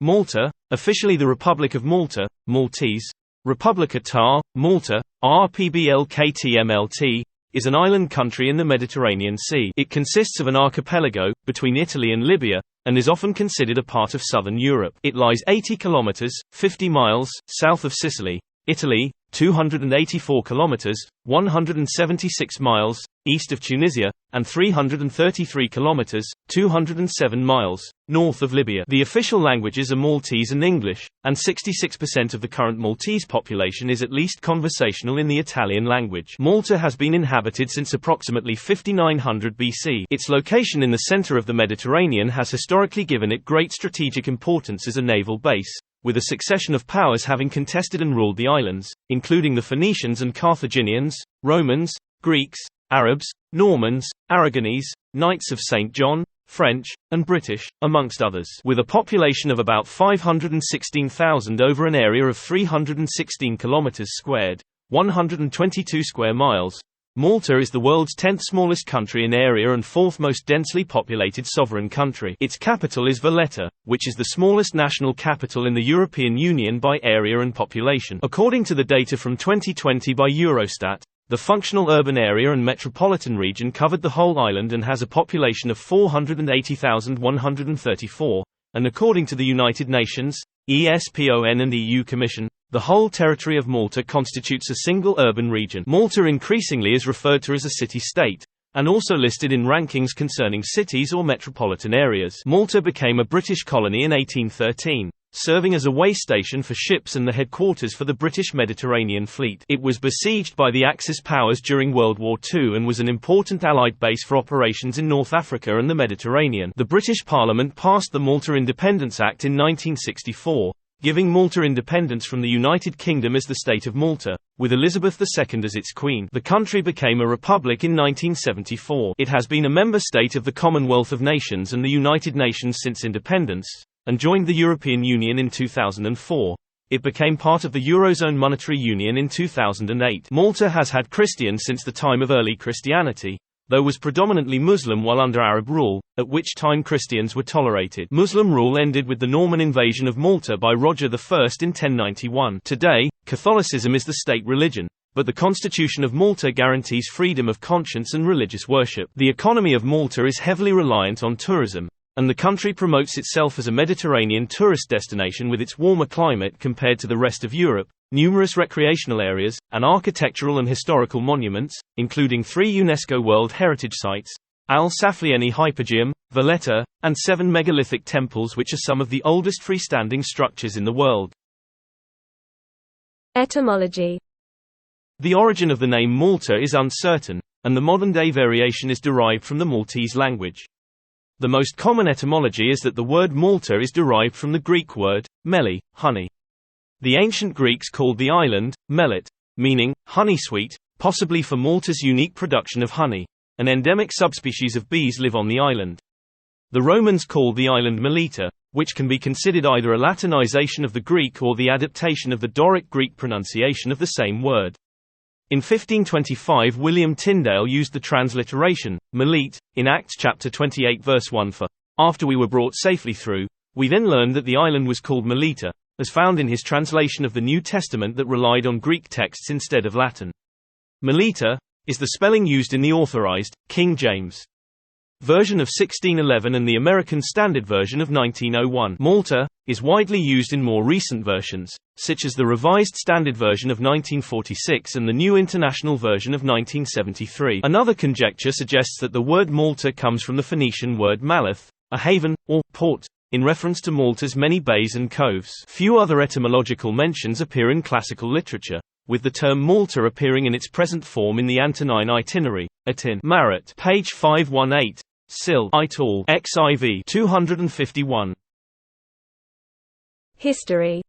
Malta, officially the Republic of Malta, Maltese, Republika Tar, Malta, RPBLKTMLT, is an island country in the Mediterranean Sea. It consists of an archipelago, between Italy and Libya, and is often considered a part of southern Europe. It lies 80 kilometers, 50 miles, south of Sicily, Italy, 284 kilometers, 176 miles, east of Tunisia, and 333 kilometers, 207 miles, north of Libya. The official languages are Maltese and English, and 66% of the current Maltese population is at least conversational in the Italian language. Malta has been inhabited since approximately 5900 BC. Its location in the center of the Mediterranean has historically given it great strategic importance as a naval base, with a succession of powers having contested and ruled the islands, including the Phoenicians and Carthaginians, Romans, Greeks, Arabs, Normans, Aragonese, Knights of St. John, French, and British, amongst others. With a population of about 516,000 over an area of 316 kilometers squared, 122 square miles, Malta is the world's 10th smallest country in area and 4th most densely populated sovereign country. Its capital is Valletta, which is the smallest national capital in the European Union by area and population. According to the data from 2020 by Eurostat, the functional urban area and metropolitan region covered the whole island and has a population of 480,134, and according to the United Nations, ESPON and EU Commission, the whole territory of Malta constitutes a single urban region. Malta increasingly is referred to as a city-state, and also listed in rankings concerning cities or metropolitan areas. Malta became a British colony in 1813, serving as a way station for ships and the headquarters for the British Mediterranean Fleet. It was besieged by the Axis powers during World War II and was an important Allied base for operations in North Africa and the Mediterranean. The British Parliament passed the Malta Independence Act in 1964, giving Malta independence from the United Kingdom as the State of Malta, with Elizabeth II as its queen. The country became a republic in 1974. It has been a member state of the Commonwealth of Nations and the United Nations since independence, and joined the European Union in 2004. It became part of the Eurozone Monetary Union in 2008. Malta has had Christians since the time of early Christianity, though was predominantly Muslim while under Arab rule, at which time Christians were tolerated. Muslim rule ended with the Norman invasion of Malta by Roger I in 1091. Today, Catholicism is the state religion, but the Constitution of Malta guarantees freedom of conscience and religious worship. The economy of Malta is heavily reliant on tourism, and the country promotes itself as a Mediterranean tourist destination with its warmer climate compared to the rest of Europe, numerous recreational areas, and architectural and historical monuments, including 3 UNESCO World Heritage Sites, Al Saflieni Hypogeum, Valletta, and 7 megalithic temples which are some of the oldest freestanding structures in the world. Etymology. The origin of the name Malta is uncertain, and the modern-day variation is derived from the Maltese language. The most common etymology is that the word Malta is derived from the Greek word, meli, honey. The ancient Greeks called the island, Melit, meaning, honey sweet, possibly for Malta's unique production of honey. An endemic subspecies of bees live on the island. The Romans called the island Melita, which can be considered either a Latinization of the Greek or the adaptation of the Doric Greek pronunciation of the same word. In 1525 William Tyndale used the transliteration, Melite, in Acts chapter 28 verse 1 for, "After we were brought safely through, we then learned that the island was called Melita," as found in his translation of the New Testament that relied on Greek texts instead of Latin. Melita is the spelling used in the Authorized, King James Version of 1611 and the American Standard Version of 1901. Malta is widely used in more recent versions, such as the Revised Standard Version of 1946 and the New International Version of 1973. Another conjecture suggests that the word Malta comes from the Phoenician word Malith, a haven, or port, in reference to Malta's many bays and coves. Few other etymological mentions appear in classical literature, with the term Malta appearing in its present form in the Antonine Itinerary, Atin. Marat, page 518. Sill, et al. XIV 251. History.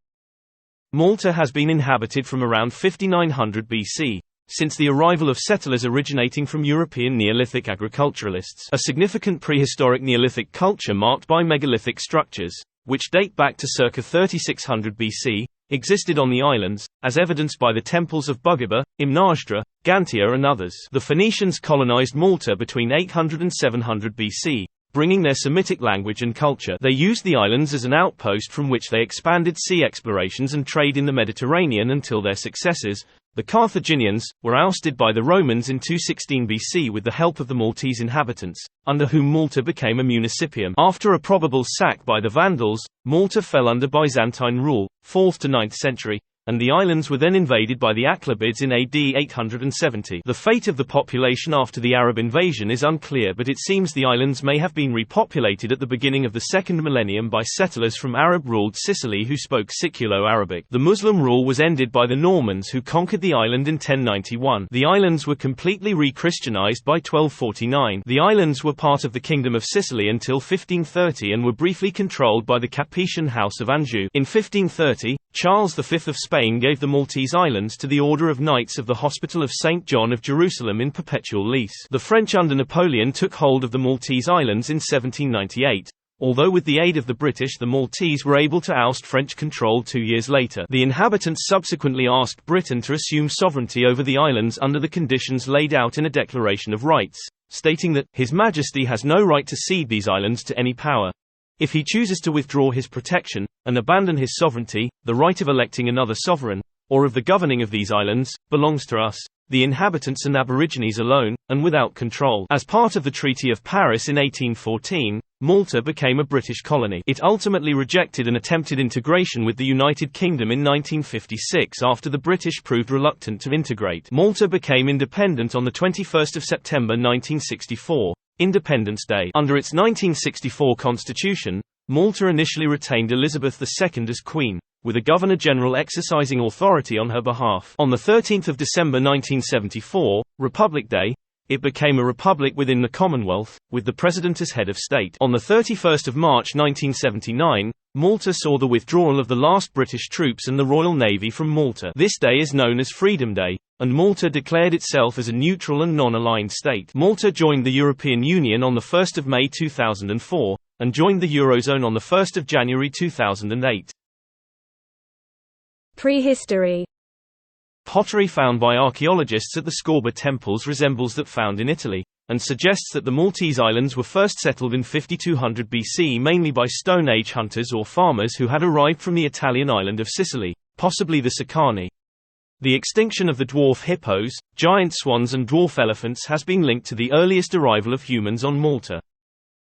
Malta has been inhabited from around 5900 BC, since the arrival of settlers originating from European Neolithic agriculturalists. A significant prehistoric Neolithic culture marked by megalithic structures, which date back to circa 3600 BC, existed on the islands, as evidenced by the temples of Bugiba, Imnasdra, Gantia and others. The Phoenicians colonized Malta between 800 and 700 BC, bringing their Semitic language and culture. They used the islands as an outpost from which they expanded sea explorations and trade in the Mediterranean until their successors, the Carthaginians, were ousted by the Romans in 216 BC with the help of the Maltese inhabitants, under whom Malta became a municipium. After a probable sack by the Vandals, Malta fell under Byzantine rule, 4th to 9th century, and the islands were then invaded by the Achlabids in AD 870. The fate of the population after the Arab invasion is unclear, but it seems the islands may have been repopulated at the beginning of the second millennium by settlers from Arab-ruled Sicily who spoke Siculo-Arabic. The Muslim rule was ended by the Normans who conquered the island in 1091. The islands were completely re-Christianized by 1249. The islands were part of the Kingdom of Sicily until 1530 and were briefly controlled by the Capetian House of Anjou. In 1530, Charles V of Spain gave the Maltese Islands to the Order of Knights of the Hospital of St. John of Jerusalem in perpetual lease. The French under Napoleon took hold of the Maltese Islands in 1798. Although with the aid of the British the Maltese were able to oust French control 2 years later, the inhabitants subsequently asked Britain to assume sovereignty over the islands under the conditions laid out in a Declaration of Rights, stating that, His Majesty has no right to cede these islands to any power. If he chooses to withdraw his protection, and abandon his sovereignty, the right of electing another sovereign, or of the governing of these islands, belongs to us, the inhabitants and aborigines alone, and without control. As part of the Treaty of Paris in 1814, Malta became a British colony. It ultimately rejected an attempted integration with the United Kingdom in 1956 after the British proved reluctant to integrate. Malta became independent on 21 September 1964. Independence Day. Under its 1964 constitution, Malta initially retained Elizabeth II as Queen, with a Governor-General exercising authority on her behalf. On 13 December 1974, Republic Day, it became a republic within the Commonwealth, with the President as head of state. On 31 March 1979, Malta saw the withdrawal of the last British troops and the Royal Navy from Malta. This day is known as Freedom Day, and Malta declared itself as a neutral and non-aligned state. Malta joined the European Union on 1 May 2004, and joined the Eurozone on 1 January 2008. Prehistory. Pottery found by archaeologists at the Scorba temples resembles that found in Italy, and suggests that the Maltese Islands were first settled in 5200 BC mainly by Stone Age hunters or farmers who had arrived from the Italian island of Sicily, possibly the Sicani. The extinction of the dwarf hippos, giant swans and dwarf elephants has been linked to the earliest arrival of humans on Malta.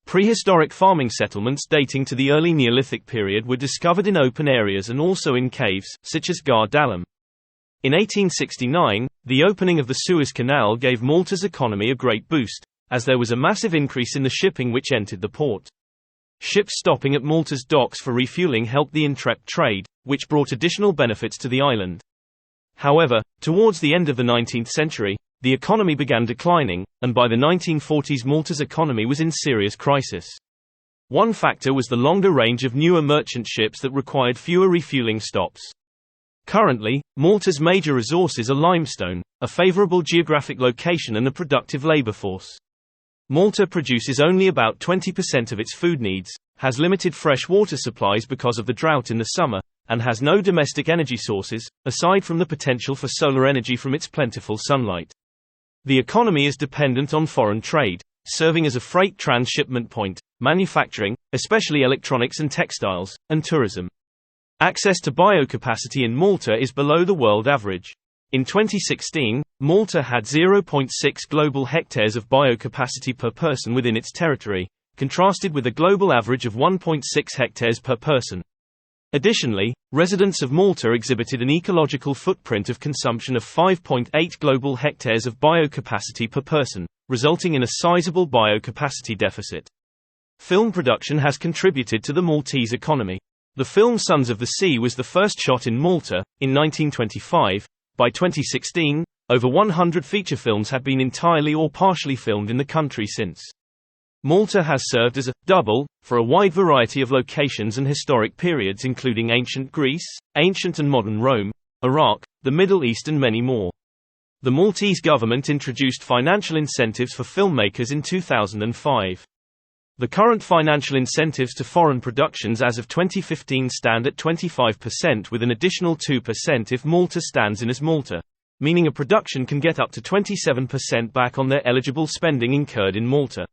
Prehistoric farming settlements dating to the early Neolithic period were discovered in open areas and also in caves, such as Gar Dalam. In 1869, the opening of the Suez Canal gave Malta's economy a great boost, as there was a massive increase in the shipping which entered the port. Ships stopping at Malta's docks for refueling helped the intrep trade, which brought additional benefits to the island. However, towards the end of the 19th century, the economy began declining, and by the 1940s Malta's economy was in serious crisis. One factor was the longer range of newer merchant ships that required fewer refueling stops. Currently, Malta's major resources are limestone, a favorable geographic location and a productive labor force. Malta produces only about 20% of its food needs, has limited fresh water supplies because of the drought in the summer, and has no domestic energy sources, aside from the potential for solar energy from its plentiful sunlight. The economy is dependent on foreign trade, serving as a freight transshipment point, manufacturing, especially electronics and textiles, and tourism. Access to biocapacity in Malta is below the world average. In 2016, Malta had 0.6 global hectares of biocapacity per person within its territory, contrasted with a global average of 1.6 hectares per person. Additionally, residents of Malta exhibited an ecological footprint of consumption of 5.8 global hectares of biocapacity per person, resulting in a sizable biocapacity deficit. Film production has contributed to the Maltese economy. The film Sons of the Sea was the first shot in Malta, in 1925. By 2016, over 100 feature films had been entirely or partially filmed in the country since. Malta has served as a double for a wide variety of locations and historic periods including ancient Greece, ancient and modern Rome, Iraq, the Middle East and many more. The Maltese government introduced financial incentives for filmmakers in 2005. The current financial incentives to foreign productions as of 2015 stand at 25% with an additional 2% if Malta stands in as Malta, meaning a production can get up to 27% back on their eligible spending incurred in Malta.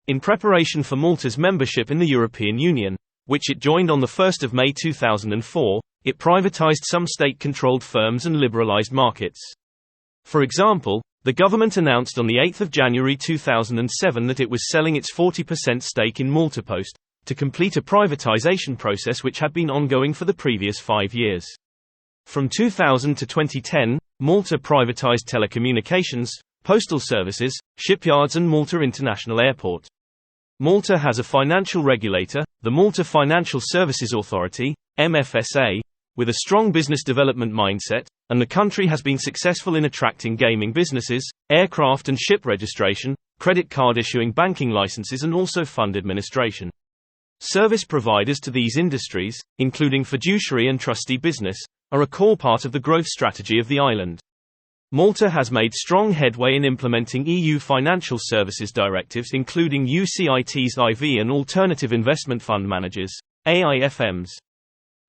in preparation for Malta's membership in the European Union, which it joined on 1 May 2004, it privatized some state-controlled firms and liberalized markets. For example, the government announced on 8 January 2007 that it was selling its 40% stake in Malta Post, to complete a privatization process which had been ongoing for the previous 5 years. From 2000 to 2010, Malta privatized telecommunications, postal services, shipyards and Malta International Airport. Malta has a financial regulator, the Malta Financial Services Authority, MFSA, with a strong business development mindset, and the country has been successful in attracting gaming businesses, aircraft and ship registration, credit card issuing, banking licenses and also fund administration. Service providers to these industries, including fiduciary and trustee business, are a core part of the growth strategy of the island. Malta has made strong headway in implementing EU financial services directives including UCITS IV and Alternative Investment Fund Managers, AIFMs.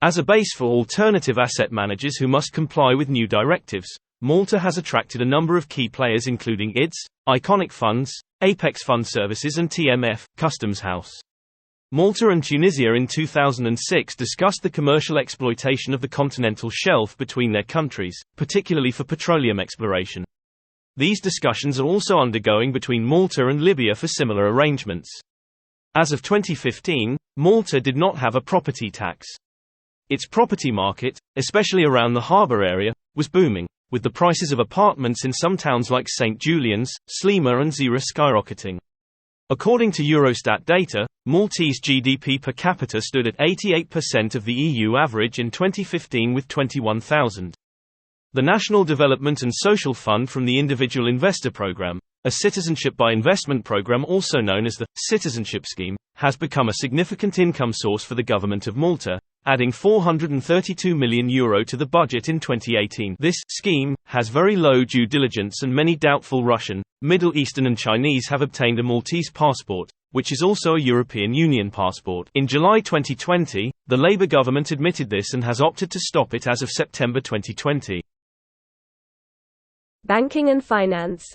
As a base for alternative asset managers who must comply with new directives, Malta has attracted a number of key players including IDS, Iconic Funds, Apex Fund Services and TMF, Customs House. Malta and Tunisia in 2006 discussed the commercial exploitation of the continental shelf between their countries, particularly for petroleum exploration. These discussions are also undergoing between Malta and Libya for similar arrangements. As of 2015, Malta did not have a property tax. Its property market, especially around the harbour area, was booming, with the prices of apartments in some towns like St. Julian's, Sliema and Zira skyrocketing. According to Eurostat data, Maltese GDP per capita stood at 88% of the EU average in 2015 with $21,000. The National Development and Social Fund from the Individual Investor Programme, a citizenship by investment programme also known as the Citizenship Scheme, has become a significant income source for the government of Malta, adding €432 million to the budget in 2018. This scheme has very low due diligence and many doubtful Russian, Middle Eastern and Chinese have obtained a Maltese passport, which is also a European Union passport. In July 2020, the Labour government admitted this and has opted to stop it as of September 2020. Banking and finance.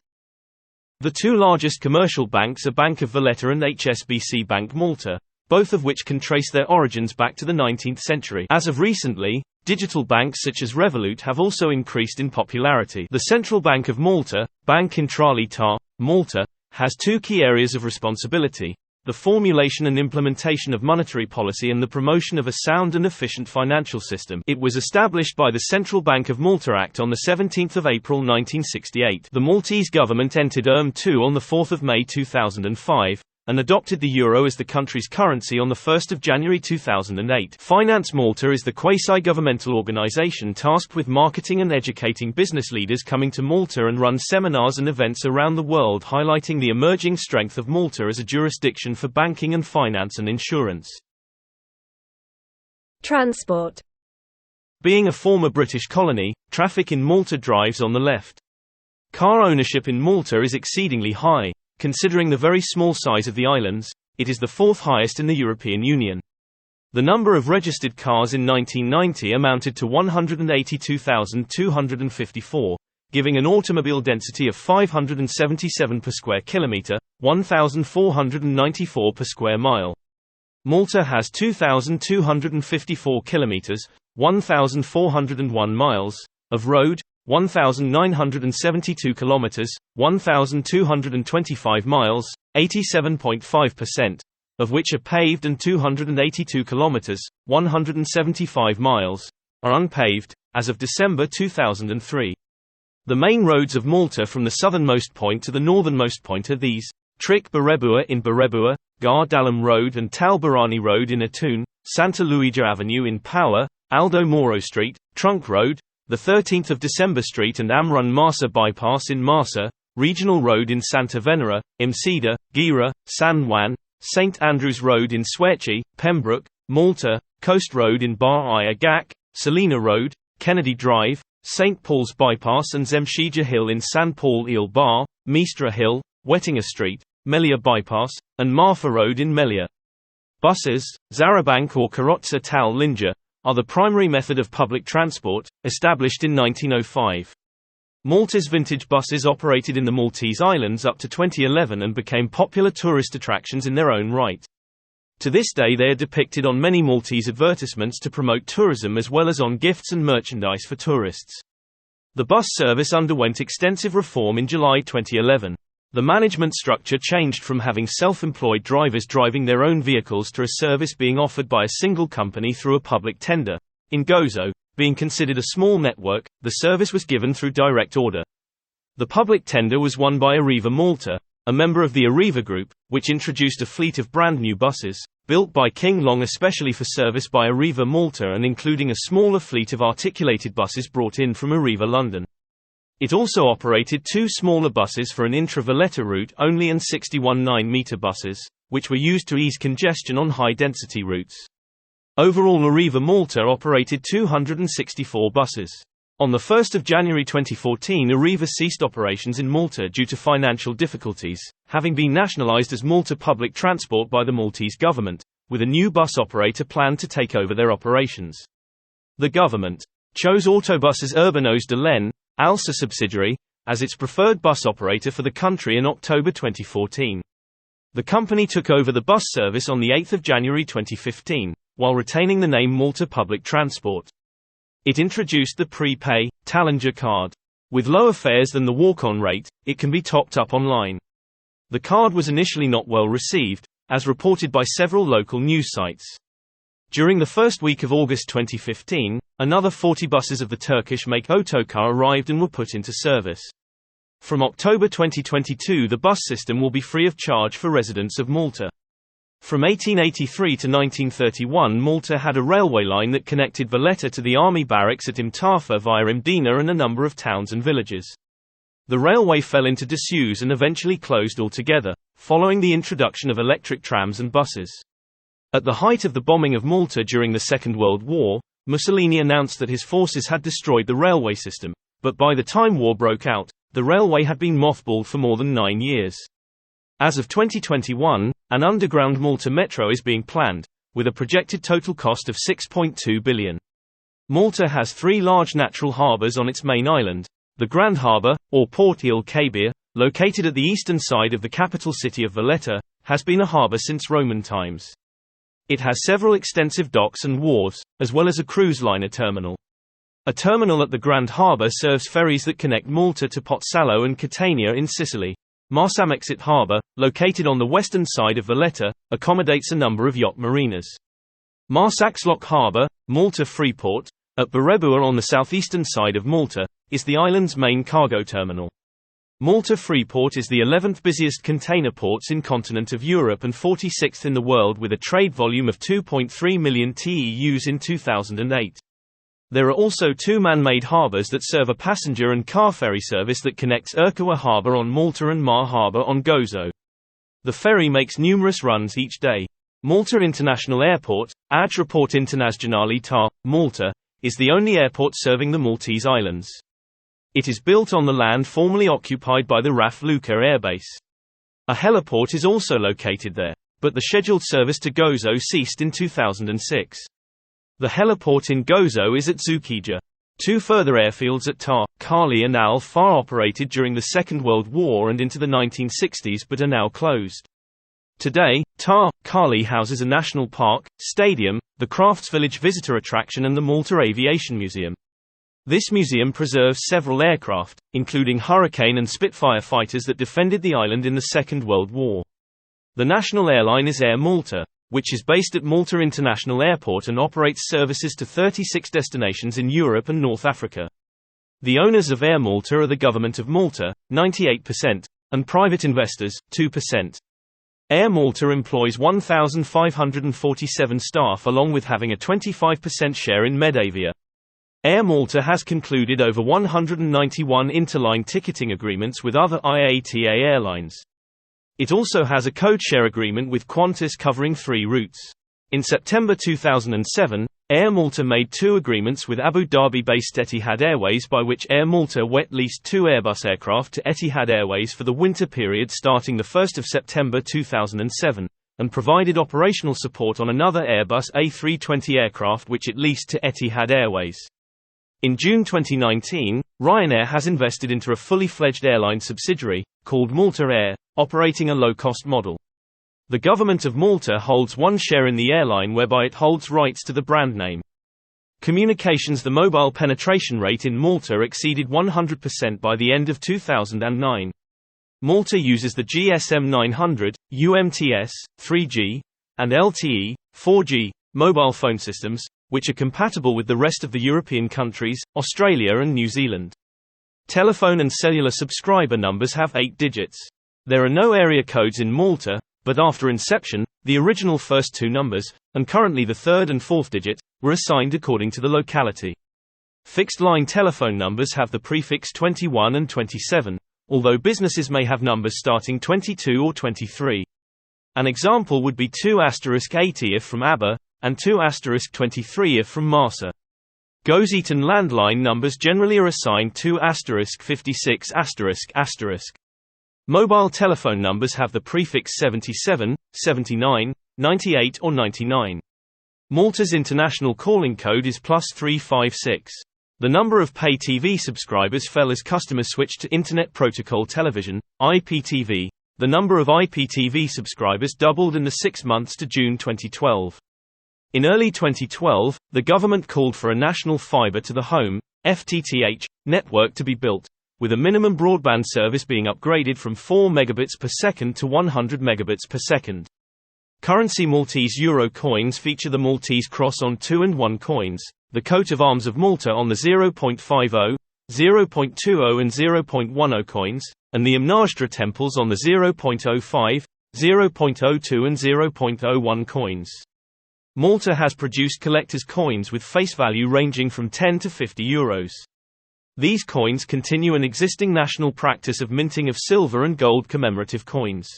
The two largest commercial banks are Bank of Valletta and HSBC Bank Malta, both of which can trace their origins back to the 19th century. As of recently, digital banks such as Revolut have also increased in popularity. The Central Bank of Malta, Bank Centrale ta Malta, has two key areas of responsibility: the formulation and implementation of monetary policy and the promotion of a sound and efficient financial system. It was established by the Central Bank of Malta Act on 17 April 1968. The Maltese government entered ERM2 on 4 May 2005, and adopted the euro as the country's currency on 1 January 2008. Finance Malta is the quasi-governmental organization tasked with marketing and educating business leaders coming to Malta and run seminars and events around the world highlighting the emerging strength of Malta as a jurisdiction for banking and finance and insurance. Transport. Being a former British colony, traffic in Malta drives on the left. Car ownership in Malta is exceedingly high. Considering the very small size of the islands, it is the fourth highest in the European Union. The number of registered cars in 1990 amounted to 182,254, giving an automobile density of 577 per square kilometre, 1,494 per square mile. Malta has 2,254 kilometres, 1,401 miles, of road, 1,972 kilometers, 1,225 miles, 87.5%, of which are paved and 282 kilometers, 175 miles, are unpaved, as of December 2003. The main roads of Malta from the southernmost point to the northernmost point are these: Tric Barebua in Barebua, Gar Dalam Road and Tal Barani Road in Atun, Santa Luisa Avenue in Paula, Aldo Moro Street, Trunk Road, the 13th of December Street and Amrun Marsa Bypass in Marsa, Regional Road in Santa Venera, Msida, Gira, San Juan, St Andrews Road in Swetchi, Pembroke, Malta, Coast Road in Bar Iya Gak, Salina Road, Kennedy Drive, St Paul's Bypass and Zemshija Hill in San Paul Il Bar, Mistra Hill, Wettinger Street, Melia Bypass, and Marfa Road in Melia. Buses, Zarabank or Karotsa Tal Linja, are the primary method of public transport, established in 1905. Malta's vintage buses operated in the Maltese Islands up to 2011 and became popular tourist attractions in their own right. To this day they are depicted on many Maltese advertisements to promote tourism as well as on gifts and merchandise for tourists. The bus service underwent extensive reform in July 2011. The management structure changed from having self-employed drivers driving their own vehicles to a service being offered by a single company through a public tender. In Gozo, being considered a small network, the service was given through direct order. The public tender was won by Arriva Malta, a member of the Arriva Group, which introduced a fleet of brand new buses, built by King Long especially for service by Arriva Malta and including a smaller fleet of articulated buses brought in from Arriva London. It also operated two smaller buses for an intra-Valletta route only and 61 9-metre buses, which were used to ease congestion on high-density routes. Overall Arriva Malta operated 264 buses. On 1 January 2014 Arriva ceased operations in Malta due to financial difficulties, having been nationalised as Malta Public Transport by the Maltese government, with a new bus operator planned to take over their operations. The government chose Autobuses Urbanos de l'En, ALSA subsidiary, as its preferred bus operator for the country in October 2014. The company took over the bus service on 8 January 2015, while retaining the name Malta Public Transport. It introduced the Prepay Tallinger card. With lower fares than the walk-on rate, it can be topped up online. The card was initially not well received, as reported by several local news sites. During the first week of August 2015, another 40 buses of the Turkish make Otokar arrived and were put into service. From October 2022 the bus system will be free of charge for residents of Malta. From 1883 to 1931 Malta had a railway line that connected Valletta to the army barracks at Imtafa via Mdina and a number of towns and villages. The railway fell into disuse and eventually closed altogether, following the introduction of electric trams and buses. At the height of the bombing of Malta during the Second World War, Mussolini announced that his forces had destroyed the railway system, but by the time war broke out, the railway had been mothballed for more than 9 years. As of 2021, an underground Malta metro is being planned, with a projected total cost of $6.2 billion. Malta has 3 large natural harbours on its main island. The Grand Harbour, or Port Il Kabir, located at the eastern side of the capital city of Valletta, has been a harbour since Roman times. It has several extensive docks and wharves, as well as a cruise liner terminal. A terminal at the Grand Harbour serves ferries that connect Malta to Pozzallo and Catania in Sicily. Marsamxett Harbour, located on the western side of Valletta, accommodates a number of yacht marinas. Marsaxlokk Harbour, Malta Freeport, at Barebua on the southeastern side of Malta, is the island's main cargo terminal. Malta Freeport is the 11th busiest container ports in continent of Europe and 46th in the world with a trade volume of 2.3 million TEUs in 2008. There are also 2 man-made harbours that serve a passenger and car ferry service that connects Erkawa Harbour on Malta and Mar Harbour on Gozo. The ferry makes numerous runs each day. Malta International Airport, Aeroport Internazionale ta Malta, is the only airport serving the Maltese Islands. It is built on the land formerly occupied by the RAF Lucca airbase. A heliport is also located there, but the scheduled service to Gozo ceased in 2006. The heliport in Gozo is at Zuquija. 2 further airfields at Tar, Kali and Al Far operated during the Second World War and into the 1960s but are now closed. Today, Tar, Kali houses a national park, stadium, the Crafts Village visitor attraction and the Malta Aviation Museum. This museum preserves several aircraft, including Hurricane and Spitfire fighters that defended the island in the Second World War. The national airline is Air Malta, which is based at Malta International Airport and operates services to 36 destinations in Europe and North Africa. The owners of Air Malta are the Government of Malta, 98%, and private investors, 2%. Air Malta employs 1,547 staff along with having a 25% share in Medavia. Air Malta has concluded over 191 interline ticketing agreements with other IATA airlines. It also has a codeshare agreement with Qantas covering 3 routes. In September 2007, Air Malta made 2 agreements with Abu Dhabi-based Etihad Airways by which Air Malta wet leased 2 Airbus aircraft to Etihad Airways for the winter period starting 1 September 2007, and provided operational support on another Airbus A320 aircraft which it leased to Etihad Airways. In June 2019, Ryanair has invested into a fully fledged airline subsidiary, called Malta Air, operating a low-cost model. The government of Malta holds one share in the airline, whereby it holds rights to the brand name. Communications. The mobile penetration rate in Malta exceeded 100% by the end of 2009. Malta uses the GSM 900, UMTS, 3G, and LTE, 4G, mobile phone systems, which are compatible with the rest of the European countries, Australia and New Zealand. Telephone and cellular subscriber numbers have 8 digits. There are no area codes in Malta, but after inception, the original first 2 numbers, and currently the third and fourth digit, were assigned according to the locality. Fixed-line telephone numbers have the prefix 21 and 27, although businesses may have numbers starting 22 or 23. An example would be 2*80 if from ABBA, and 2*23 if from Marsa. Gozeton landline numbers generally are assigned 2*56***. Mobile telephone numbers have the prefix 77, 79, 98 or 99. Malta's international calling code is +356. The number of pay TV subscribers fell as customers switched to Internet Protocol Television, IPTV. The number of IPTV subscribers doubled in the 6 months to June 2012. In early 2012, the government called for a national fibre-to-the-home (FTTH) network to be built, with a minimum broadband service being upgraded from 4 megabits per second to 100 megabits per second. Currency. Maltese euro coins feature the Maltese cross on 2 and 1 coins, the coat of arms of Malta on the 0.50, 0.20 and 0.10 coins, and the Amnastra temples on the 0.05, 0.02 and 0.01 coins. Malta has produced collector's coins with face value ranging from 10 to 50 euros. These coins continue an existing national practice of minting of silver and gold commemorative coins.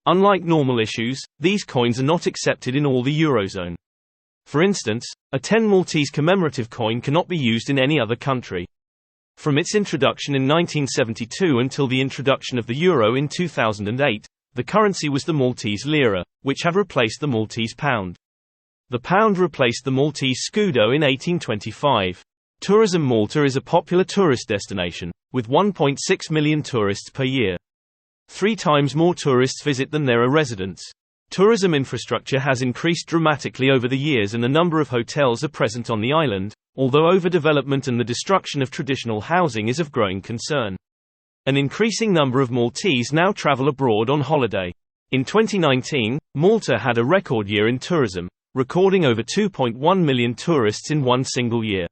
Unlike normal issues, these coins are not accepted in all the Eurozone. For instance, a 10 Maltese commemorative coin cannot be used in any other country. From its introduction in 1972 until the introduction of the euro in 2008, the currency was the Maltese lira, which had replaced the Maltese pound. The pound replaced the Maltese scudo in 1825. Tourism. Malta is a popular tourist destination, with 1.6 million tourists per year. 3 times more tourists visit than there are residents. Tourism infrastructure has increased dramatically over the years and a number of hotels are present on the island, although overdevelopment and the destruction of traditional housing is of growing concern. An increasing number of Maltese now travel abroad on holiday. In 2019, Malta had a record year in tourism, recording over 2.1 million tourists in one single year.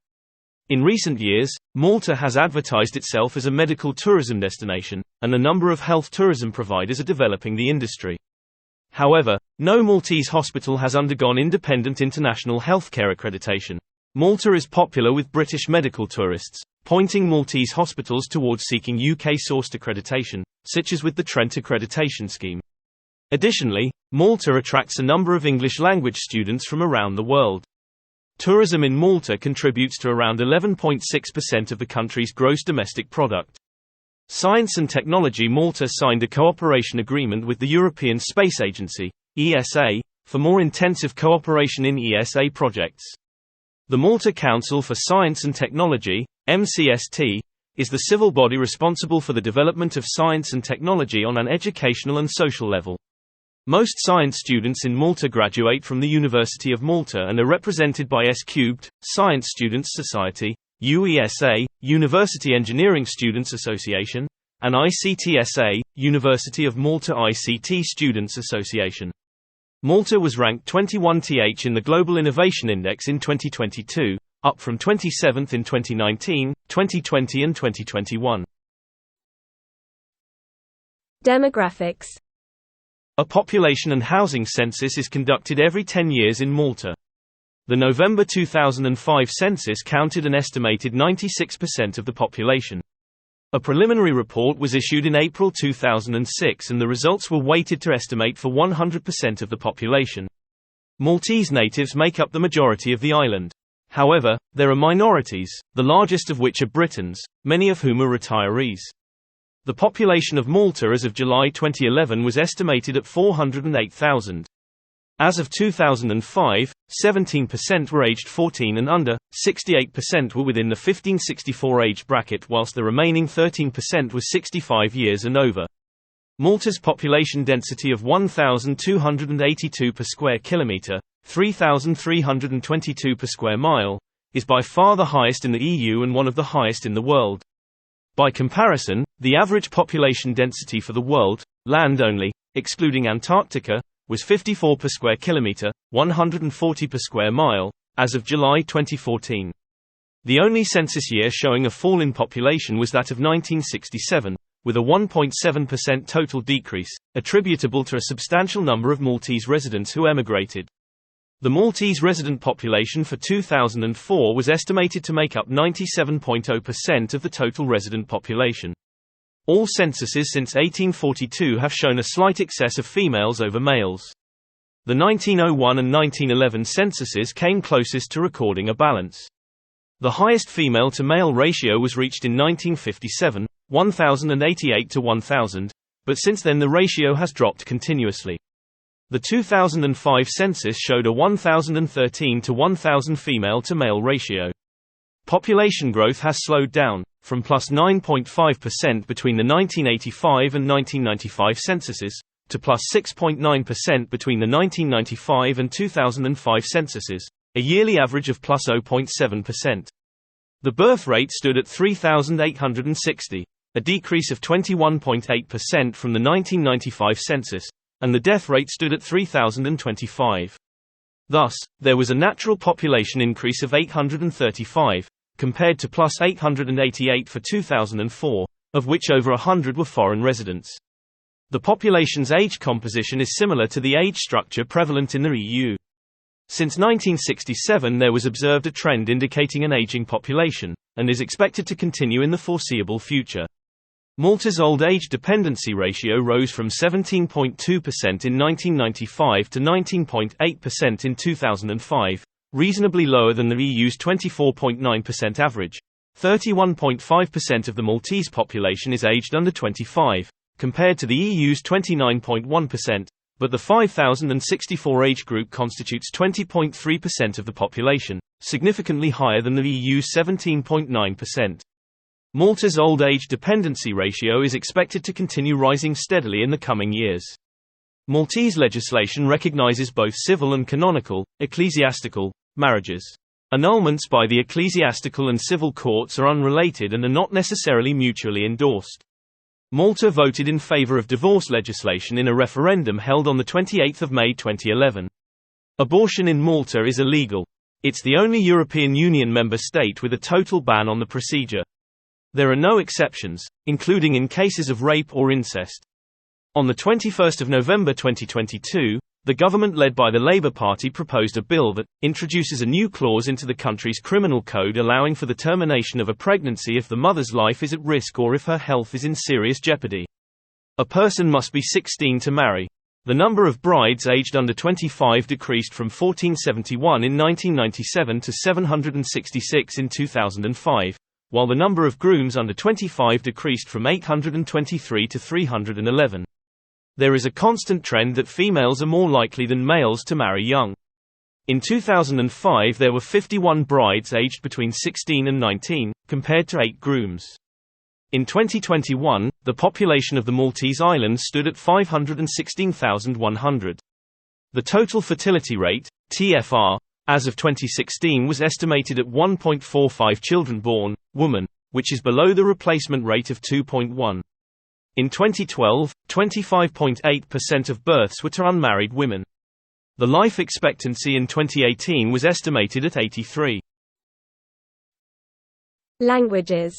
In recent years, Malta has advertised itself as a medical tourism destination, and a number of health tourism providers are developing the industry. However, no Maltese hospital has undergone independent international healthcare accreditation. Malta is popular with British medical tourists, pointing Maltese hospitals towards seeking UK-sourced accreditation, such as with the Trent Accreditation Scheme. Additionally, Malta attracts a number of English-language students from around the world. Tourism in Malta contributes to around 11.6% of the country's gross domestic product. Science and technology. Malta signed a cooperation agreement with the European Space Agency, ESA, for more intensive cooperation in ESA projects. The Malta Council for Science and Technology, MCST, is the civil body responsible for the development of science and technology on an educational and social level. Most science students in Malta graduate from the University of Malta and are represented by S3, Science Students Society, UESA, University Engineering Students Association, and ICTSA, University of Malta ICT Students Association. Malta was ranked 21th in the Global Innovation Index in 2022, up from 27th in 2019, 2020 and 2021. Demographics. A population and housing census is conducted every 10 years in Malta. The November 2005 census counted an estimated 96% of the population. A preliminary report was issued in April 2006 and the results were weighted to estimate for 100% of the population. Maltese natives make up the majority of the island. However, there are minorities, the largest of which are Britons, many of whom are retirees. The population of Malta as of July 2011 was estimated at 408,000. As of 2005, 17% were aged 14 and under, 68% were within the 1564 age bracket, whilst the remaining 13% was 65 years and over. Malta's population density of 1,282 per square kilometre, 3,322 per square mile, is by far the highest in the EU and one of the highest in the world. By comparison, the average population density for the world, land only, excluding Antarctica, was 54 per square kilometre, 140 per square mile, as of July 2014. The only census year showing a fall in population was that of 1967, with a 1.7% total decrease, attributable to a substantial number of Maltese residents who emigrated. The Maltese resident population for 2004 was estimated to make up 97.0% of the total resident population. All censuses since 1842 have shown a slight excess of females over males. The 1901 and 1911 censuses came closest to recording a balance. The highest female-to-male ratio was reached in 1957, 1,088 to 1,000, but since then the ratio has dropped continuously. The 2005 census showed a 1,013 to 1,000 female-to-male ratio. Population growth has slowed down, from plus 9.5% between the 1985 and 1995 censuses, to plus 6.9% between the 1995 and 2005 censuses, a yearly average of plus 0.7%. The birth rate stood at 3,860, a decrease of 21.8% from the 1995 census, and the death rate stood at 3,025. Thus, there was a natural population increase of 835, compared to plus 888 for 2004, of which over 100 were foreign residents. The population's age composition is similar to the age structure prevalent in the EU. Since 1967 there was observed a trend indicating an aging population, and is expected to continue in the foreseeable future. Malta's old age dependency ratio rose from 17.2% in 1995 to 19.8% in 2005, reasonably lower than the EU's 24.9% average. 31.5% of the Maltese population is aged under 25, compared to the EU's 29.1%, but the 5,064 age group constitutes 20.3% of the population, significantly higher than the EU's 17.9%. Malta's old age dependency ratio is expected to continue rising steadily in the coming years. Maltese legislation recognizes both civil and canonical, ecclesiastical, marriages. Annulments by the ecclesiastical and civil courts are unrelated and are not necessarily mutually endorsed. Malta voted in favor of divorce legislation in a referendum held on 28 May 2011. Abortion in Malta is illegal. It's the only European Union member state with a total ban on the procedure. There are no exceptions, including in cases of rape or incest. On 21 November 2022, the government led by the Labour Party proposed a bill that introduces a new clause into the country's criminal code allowing for the termination of a pregnancy if the mother's life is at risk or if her health is in serious jeopardy. A person must be 16 to marry. The number of brides aged under 25 decreased from 1,471 in 1997 to 766 in 2005. While the number of grooms under 25 decreased from 823 to 311. There is a constant trend that females are more likely than males to marry young. In 2005 there were 51 brides aged between 16 and 19, compared to 8 grooms. In 2021, the population of the Maltese Islands stood at 516,100. The total fertility rate, TFR, as of 2016 was estimated at 1.45 children born, woman, which is below the replacement rate of 2.1. In 2012, 25.8% of births were to unmarried women. The life expectancy in 2018 was estimated at 83. Languages.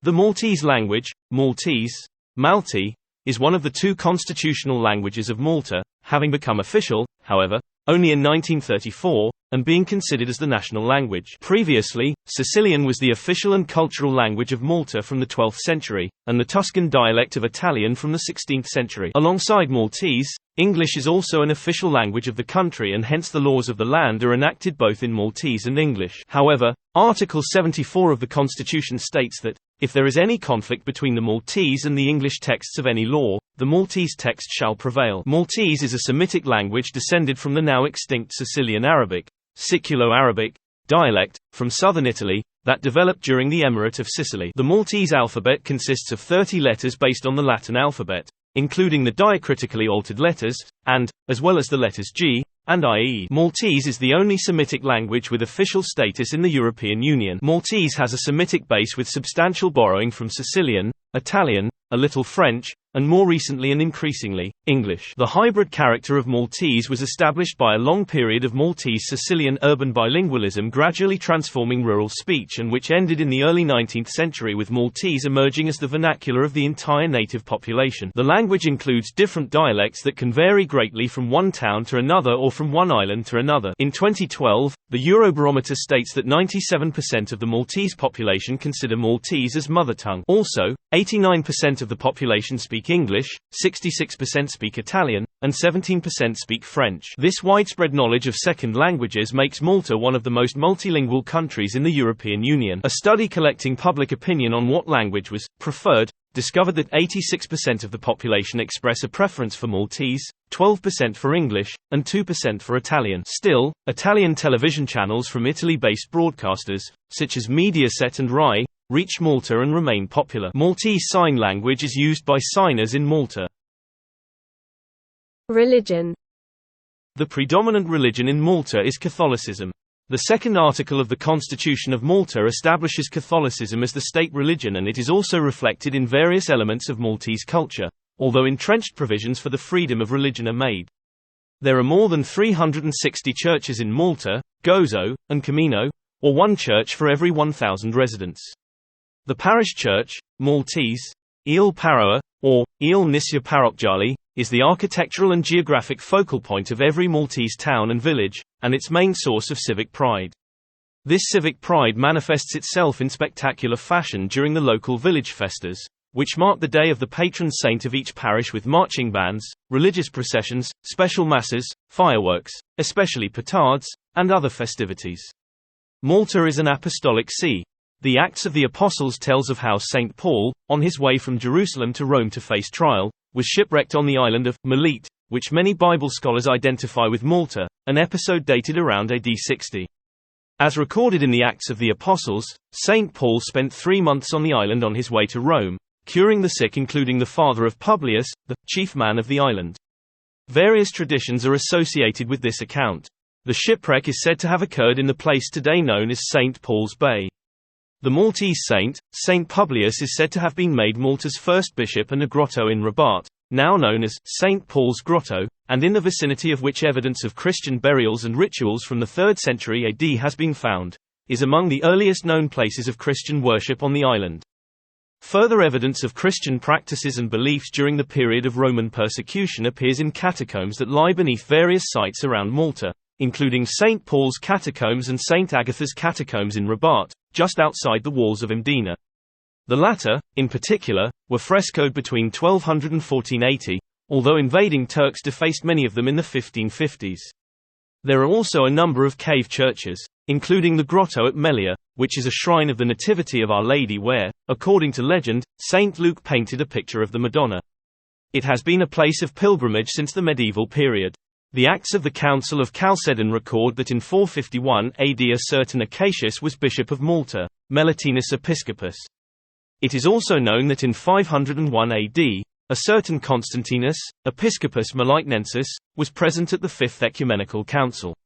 The Maltese language, Maltese, Malti, is one of the 2 constitutional languages of Malta, having become official, however, only in 1934, and being considered as the national language. Previously, Sicilian was the official and cultural language of Malta from the 12th century, and the Tuscan dialect of Italian from the 16th century. Alongside Maltese, English is also an official language of the country and hence the laws of the land are enacted both in Maltese and English. However, Article 74 of the Constitution states that, If there is any conflict between the Maltese and the English texts of any law, the Maltese text shall prevail. Maltese is a Semitic language descended from the now extinct Sicilian Arabic, Siculo-Arabic, dialect, from southern Italy, that developed during the Emirate of Sicily. The Maltese alphabet consists of 30 letters based on the Latin alphabet, including the diacritically altered letters, and, as well as the letters G and IE. Maltese is the only Semitic language with official status in the European Union. Maltese has a Semitic base with substantial borrowing from Sicilian, Italian, a little French, and more recently and increasingly, English. The hybrid character of Maltese was established by a long period of Maltese-Sicilian urban bilingualism gradually transforming rural speech and which ended in the early 19th century with Maltese emerging as the vernacular of the entire native population. The language includes different dialects that can vary greatly from one town to another or from one island to another. In 2012, the Eurobarometer states that 97% of the Maltese population consider Maltese as mother tongue. Also, 89% of the population speak English, 66% speak Italian, and 17% speak French. This widespread knowledge of second languages makes Malta one of the most multilingual countries in the European Union. A study collecting public opinion on what language was preferred discovered that 86% of the population express a preference for Maltese, 12% for English, and 2% for Italian. Still, Italian television channels from Italy-based broadcasters, such as Mediaset and Rai, reach Malta and remain popular. Maltese Sign Language is used by signers in Malta. Religion. The predominant religion in Malta is Catholicism. The second article of the Constitution of Malta establishes Catholicism as the state religion, and it is also reflected in various elements of Maltese culture, although entrenched provisions for the freedom of religion are made. There are more than 360 churches in Malta, Gozo, and Camino, or one church for every 1,000 residents. The parish church, Maltese, Il Paroa, or Il Nisya Parokjali, is the architectural and geographic focal point of every Maltese town and village, and its main source of civic pride. This civic pride manifests itself in spectacular fashion during the local village festas, which mark the day of the patron saint of each parish with marching bands, religious processions, special masses, fireworks, especially petards, and other festivities. Malta is an apostolic see. The Acts of the Apostles tells of how St. Paul, on his way from Jerusalem to Rome to face trial, was shipwrecked on the island of Melite, which many Bible scholars identify with Malta, an episode dated around AD 60. As recorded in the Acts of the Apostles, St. Paul spent 3 months on the island on his way to Rome, curing the sick, including the father of Publius, the chief man of the island. Various traditions are associated with this account. The shipwreck is said to have occurred in the place today known as St. Paul's Bay. The Maltese saint, Saint Publius, is said to have been made Malta's first bishop, and a grotto in Rabat, now known as St. Paul's Grotto, and in the vicinity of which evidence of Christian burials and rituals from the 3rd century AD has been found, is among the earliest known places of Christian worship on the island. Further evidence of Christian practices and beliefs during the period of Roman persecution appears in catacombs that lie beneath various sites around Malta, including St. Paul's Catacombs and St. Agatha's Catacombs in Rabat, just outside the walls of Mdina. The latter, in particular, were frescoed between 1200 and 1480, although invading Turks defaced many of them in the 1550s. There are also a number of cave churches, including the grotto at Melia, which is a shrine of the Nativity of Our Lady where, according to legend, St. Luke painted a picture of the Madonna. It has been a place of pilgrimage since the medieval period. The Acts of the Council of Chalcedon record that in 451 AD a certain Acacius was bishop of Malta, Melitenus Episcopus. It is also known that in 501 AD, a certain Constantinus, Episcopus Melitenensis, was present at the Fifth Ecumenical Council.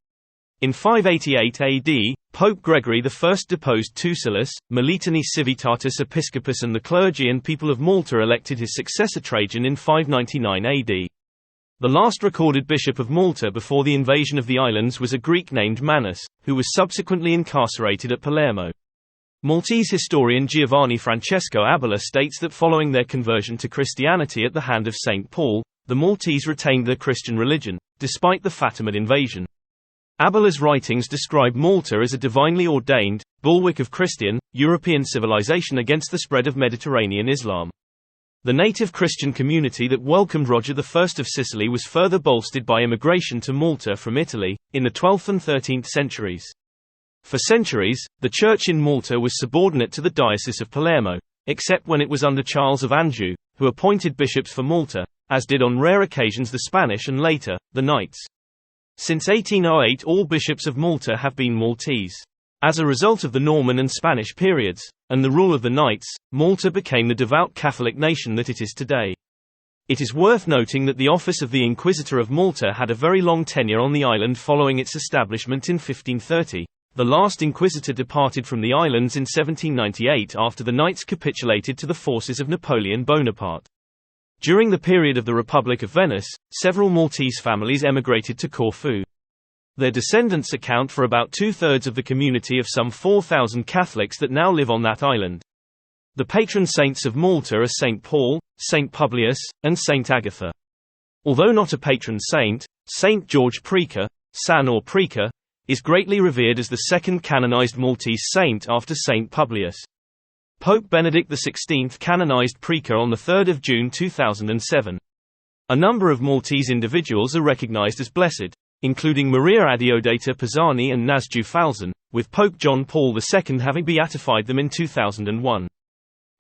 In 588 AD, Pope Gregory I deposed Tucillus, Meliteni Civitatis Episcopus, and the clergy and people of Malta elected his successor Trajan in 599 AD. The last recorded bishop of Malta before the invasion of the islands was a Greek named Manus, who was subsequently incarcerated at Palermo. Maltese historian Giovanni Francesco Abela states that following their conversion to Christianity at the hand of St. Paul, the Maltese retained their Christian religion, despite the Fatimid invasion. Abela's writings describe Malta as a divinely ordained, bulwark of Christian, European civilization against the spread of Mediterranean Islam. The native Christian community that welcomed Roger I of Sicily was further bolstered by immigration to Malta from Italy, in the 12th and 13th centuries. For centuries, the church in Malta was subordinate to the Diocese of Palermo, except when it was under Charles of Anjou, who appointed bishops for Malta, as did on rare occasions the Spanish and later, the Knights. Since 1808 all bishops of Malta have been Maltese. As a result of the Norman and Spanish periods, and the rule of the Knights, Malta became the devout Catholic nation that it is today. It is worth noting that the office of the Inquisitor of Malta had a very long tenure on the island following its establishment in 1530. The last Inquisitor departed from the islands in 1798 after the Knights capitulated to the forces of Napoleon Bonaparte. During the period of the Republic of Venice, several Maltese families emigrated to Corfu. Their descendants account for about two-thirds of the community of some 4,000 Catholics that now live on that island. The patron saints of Malta are Saint Paul, Saint Publius, and Saint Agatha. Although not a patron saint, Saint George Preacher, San or Preacher, is greatly revered as the second canonized Maltese saint after Saint Publius. Pope Benedict XVI canonized Preacher on 3 June 2007. A number of Maltese individuals are recognized as blessed, including Maria Adeodata Pisani and Nazju Falzon, with Pope John Paul II having beatified them in 2001.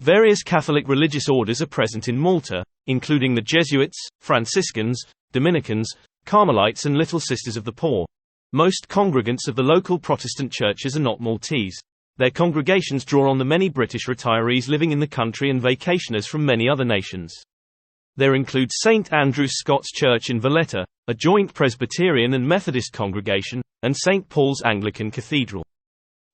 Various Catholic religious orders are present in Malta, including the Jesuits, Franciscans, Dominicans, Carmelites and Little Sisters of the Poor. Most congregants of the local Protestant churches are not Maltese. Their congregations draw on the many British retirees living in the country and vacationers from many other nations. There include St Andrew Scots Church in Valletta, a joint Presbyterian and Methodist congregation, and St Paul's Anglican Cathedral.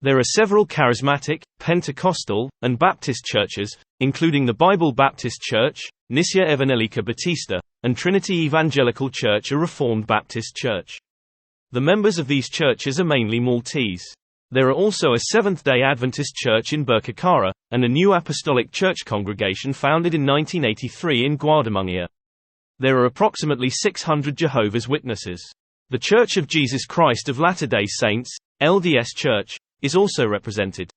There are several charismatic, Pentecostal, and Baptist churches, including the Bible Baptist Church, Nissia Evangelica Batista, and Trinity Evangelical Church, a Reformed Baptist church. The members of these churches are mainly Maltese. There are also a Seventh-day Adventist church in Birkirkara, and a New Apostolic Church congregation founded in 1983 in Guardamungia. There are approximately 600 Jehovah's Witnesses. The Church of Jesus Christ of Latter-day Saints, LDS Church, is also represented.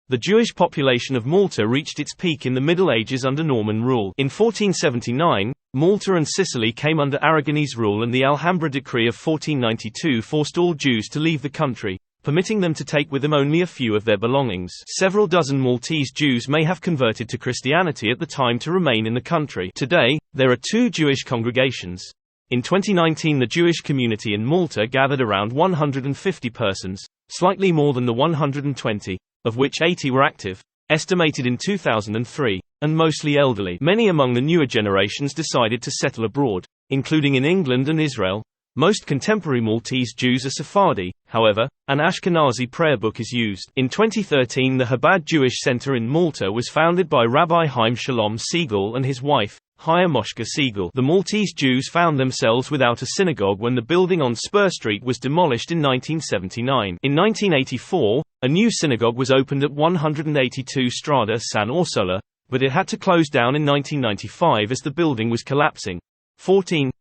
The Jewish population of Malta reached its peak in the Middle Ages under Norman rule. In 1479, Malta and Sicily came under Aragonese rule, and the Alhambra Decree of 1492 forced all Jews to leave the country, permitting them to take with them only a few of their belongings. Several dozen Maltese Jews may have converted to Christianity at the time to remain in the country. Today, there are 2 Jewish congregations. In 2019, the Jewish community in Malta gathered around 150 persons, slightly more than the 120, of which 80 were active, estimated in 2003, and mostly elderly. Many among the newer generations decided to settle abroad, including in England and Israel. Most contemporary Maltese Jews are Sephardi, however, an Ashkenazi prayer book is used. In 2013, the Chabad Jewish Center in Malta was founded by Rabbi Chaim Shalom Siegel and his wife, Chaya Moshka Siegel. The Maltese Jews found themselves without a synagogue when the building on Spur Street was demolished in 1979. In 1984, a new synagogue was opened at 182 Strada San Orsola, but it had to close down in 1995 as the building was collapsing.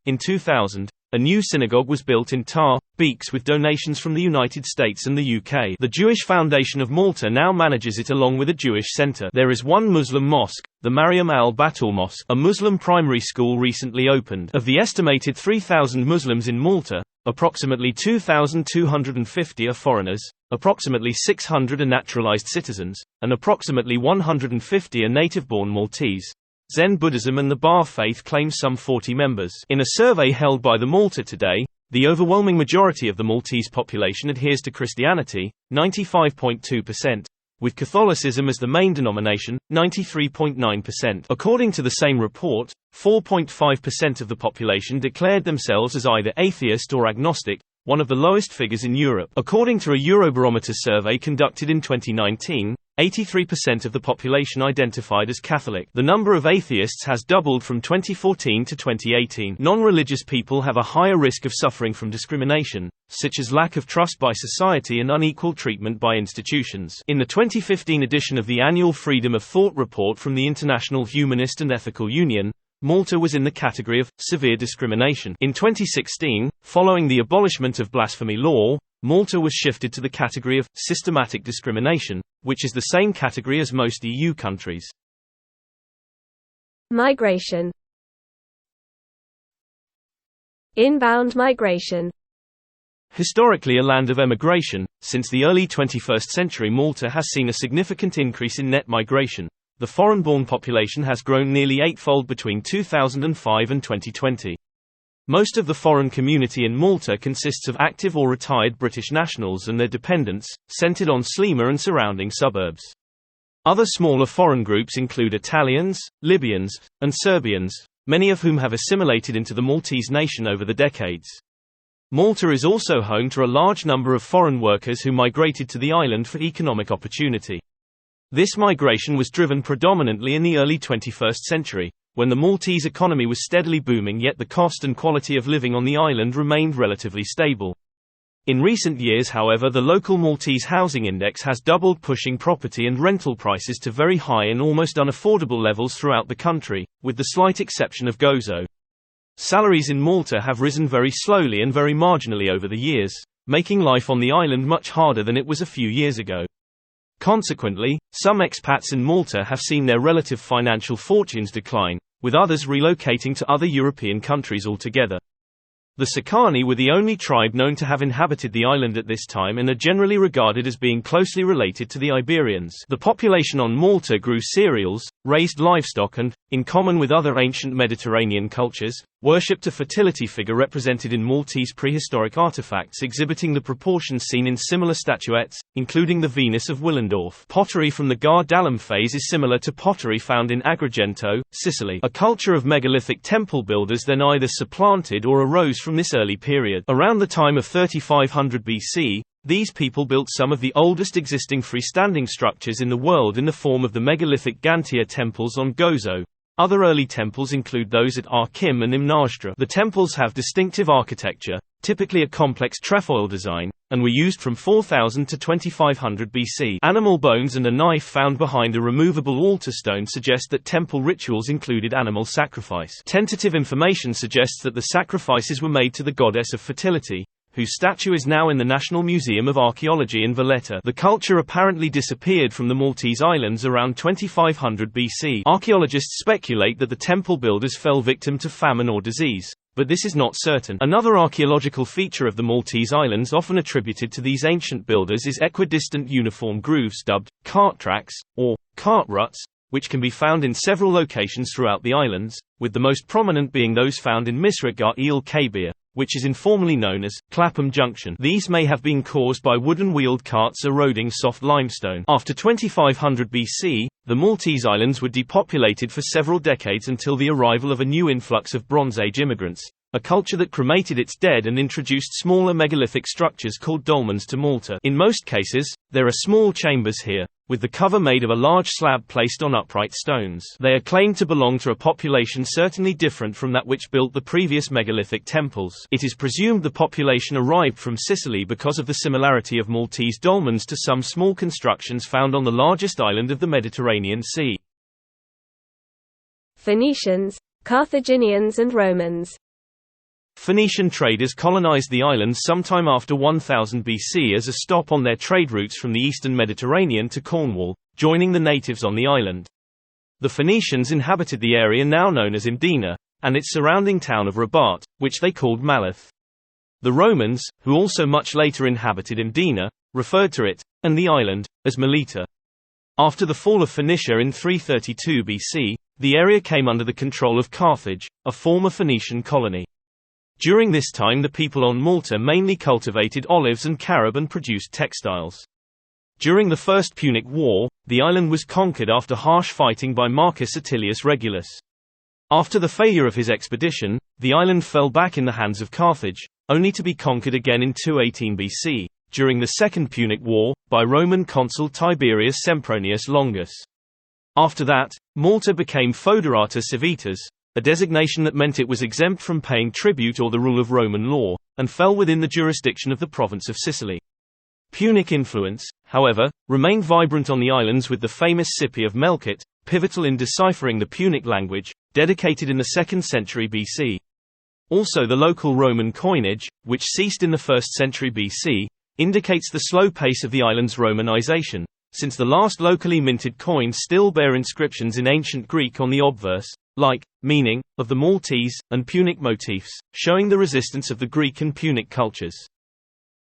In 2000, a new synagogue was built in Tar Beeks with donations from the United States and the UK. The Jewish Foundation of Malta now manages it along with a Jewish center. There is one Muslim mosque, the Maryam al-Batul Mosque, a Muslim primary school recently opened. Of the estimated 3,000 Muslims in Malta, approximately 2,250 are foreigners, approximately 600 are naturalized citizens, and approximately 150 are native-born Maltese. Zen Buddhism and the Bahá'í Faith claim some 40 members. In a survey held by the Malta Today, the overwhelming majority of the Maltese population adheres to Christianity, 95.2%, with Catholicism as the main denomination, 93.9%. According to the same report, 4.5% of the population declared themselves as either atheist or agnostic, one of the lowest figures in Europe. According to a Eurobarometer survey conducted in 2019, 83% of the population identified as Catholic. The number of atheists has doubled from 2014 to 2018. Non-religious people have a higher risk of suffering from discrimination, such as lack of trust by society and unequal treatment by institutions. In the 2015 edition of the annual Freedom of Thought report from the International Humanist and Ethical Union, Malta was in the category of severe discrimination. In 2016, following the abolishment of blasphemy law, Malta was shifted to the category of systematic discrimination, which is the same category as most EU countries. Migration. Inbound migration. Historically a land of emigration, since the early 21st century Malta has seen a significant increase in net migration, the foreign-born population has grown nearly eightfold between 2005 and 2020. Most of the foreign community in Malta consists of active or retired British nationals and their dependents, centered on Sliema and surrounding suburbs. Other smaller foreign groups include Italians, Libyans, and Serbians, many of whom have assimilated into the Maltese nation over the decades. Malta is also home to a large number of foreign workers who migrated to the island for economic opportunity. This migration was driven predominantly in the early 21st century, when the Maltese economy was steadily booming, yet the cost and quality of living on the island remained relatively stable. In recent years, however, the local Maltese housing index has doubled, pushing property and rental prices to very high and almost unaffordable levels throughout the country, with the slight exception of Gozo. Salaries in Malta have risen very slowly and very marginally over the years, making life on the island much harder than it was a few years ago. Consequently, some expats in Malta have seen their relative financial fortunes decline, with others relocating to other European countries altogether. The Sakani were the only tribe known to have inhabited the island at this time and are generally regarded as being closely related to the Iberians. The population on Malta grew cereals, raised livestock and, in common with other ancient Mediterranean cultures, worshipped a fertility figure represented in Maltese prehistoric artifacts exhibiting the proportions seen in similar statuettes, including the Venus of Willendorf. Pottery from the Gar Dalam phase is similar to pottery found in Agrigento, Sicily. A culture of megalithic temple builders then either supplanted or arose from this early period. Around the time of 3500 BC, these people built some of the oldest existing freestanding structures in the world in the form of the megalithic Gantia temples on Gozo. Other early temples include those at Arkim and Imnajdra. The temples have distinctive architecture, typically a complex trefoil design, and were used from 4000 to 2500 BC. Animal bones and a knife found behind a removable altar stone suggest that temple rituals included animal sacrifice. Tentative information suggests that the sacrifices were made to the goddess of fertility, whose statue is now in the National Museum of Archaeology in Valletta. The culture apparently disappeared from the Maltese islands around 2500 BC. Archaeologists speculate that the temple builders fell victim to famine or disease, but this is not certain. Another archaeological feature of the Maltese islands often attributed to these ancient builders is equidistant uniform grooves dubbed cart tracks, or cart ruts, which can be found in several locations throughout the islands, with the most prominent being those found in Misrikgar el Kabir, which is informally known as Clapham Junction. These may have been caused by wooden wheeled carts eroding soft limestone. After 2500 BC, the Maltese islands were depopulated for several decades until the arrival of a new influx of Bronze Age immigrants, a culture that cremated its dead and introduced smaller megalithic structures called dolmens to Malta. In most cases, there are small chambers here, with the cover made of a large slab placed on upright stones. They are claimed to belong to a population certainly different from that which built the previous megalithic temples. It is presumed the population arrived from Sicily because of the similarity of Maltese dolmens to some small constructions found on the largest island of the Mediterranean Sea. Phoenicians, Carthaginians and Romans. Phoenician traders colonized the islands sometime after 1000 BC as a stop on their trade routes from the eastern Mediterranean to Cornwall, joining the natives on the island. The Phoenicians inhabited the area now known as Mdina, and its surrounding town of Rabat, which they called Malath. The Romans, who also much later inhabited Mdina, referred to it, and the island, as Melita. After the fall of Phoenicia in 332 BC, the area came under the control of Carthage, a former Phoenician colony. During this time the people on Malta mainly cultivated olives and carob and produced textiles. During the First Punic War, the island was conquered after harsh fighting by Marcus Atilius Regulus. After the failure of his expedition, the island fell back in the hands of Carthage, only to be conquered again in 218 BC, during the Second Punic War, by Roman consul Tiberius Sempronius Longus. After that, Malta became Foederata Civitas, a designation that meant it was exempt from paying tribute or the rule of Roman law, and fell within the jurisdiction of the province of Sicily. Punic influence, however, remained vibrant on the islands, with the famous Cippi of Melkite, pivotal in deciphering the Punic language, dedicated in the 2nd century BC. Also the local Roman coinage, which ceased in the 1st century BC, indicates the slow pace of the island's Romanization, since the last locally minted coins still bear inscriptions in ancient Greek on the obverse, like, meaning, of the Maltese, and Punic motifs, showing the resistance of the Greek and Punic cultures.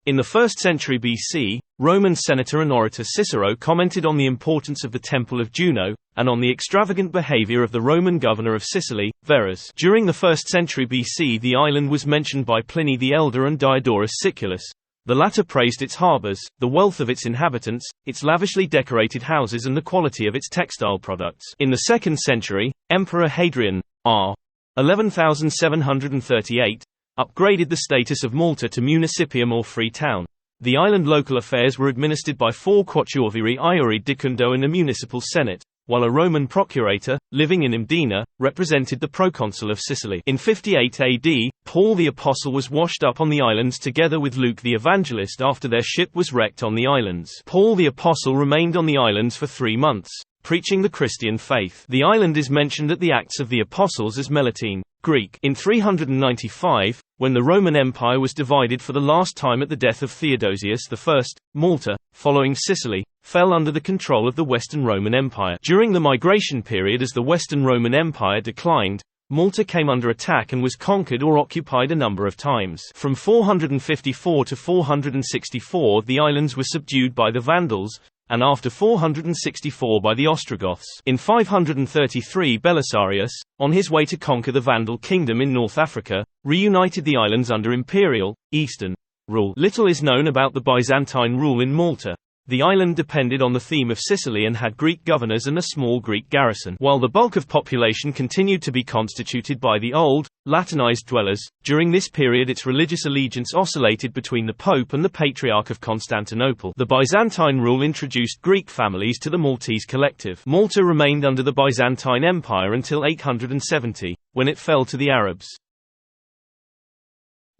In the 1st century BC, Roman senator and orator Cicero commented on the importance of the Temple of Juno, and on the extravagant behavior of the Roman governor of Sicily, Verus. During the 1st century BC, the island was mentioned by Pliny the Elder and Diodorus Siculus. The latter praised its harbors, the wealth of its inhabitants, its lavishly decorated houses and the quality of its textile products. In the 2nd century, Emperor Hadrian, r. 11,738, upgraded the status of Malta to municipium or free town. The island local affairs were administered by 4 quattuorviri iuri dicundo in a municipal senate, while a Roman procurator, living in Mdina, represented the proconsul of Sicily. In 58 AD, Paul the Apostle was washed up on the islands together with Luke the Evangelist after their ship was wrecked on the islands. Paul the Apostle remained on the islands for 3 months, preaching the Christian faith. The island is mentioned at the Acts of the Apostles as Melitene, Greek. In 395, when the Roman Empire was divided for the last time at the death of Theodosius I, Malta, following Sicily, fell under the control of the Western Roman Empire. During the migration period as the Western Roman Empire declined, Malta came under attack and was conquered or occupied a number of times. From 454 to 464 the islands were subdued by the Vandals, and after 464 by the Ostrogoths. In 533 Belisarius, on his way to conquer the Vandal kingdom in North Africa, reunited the islands under imperial, Eastern, rule. Little is known about the Byzantine rule in Malta. The island depended on the theme of Sicily and had Greek governors and a small Greek garrison. While the bulk of population continued to be constituted by the old, Latinized dwellers, during this period its religious allegiance oscillated between the Pope and the Patriarch of Constantinople. The Byzantine rule introduced Greek families to the Maltese collective. Malta remained under the Byzantine Empire until 870, when it fell to the Arabs.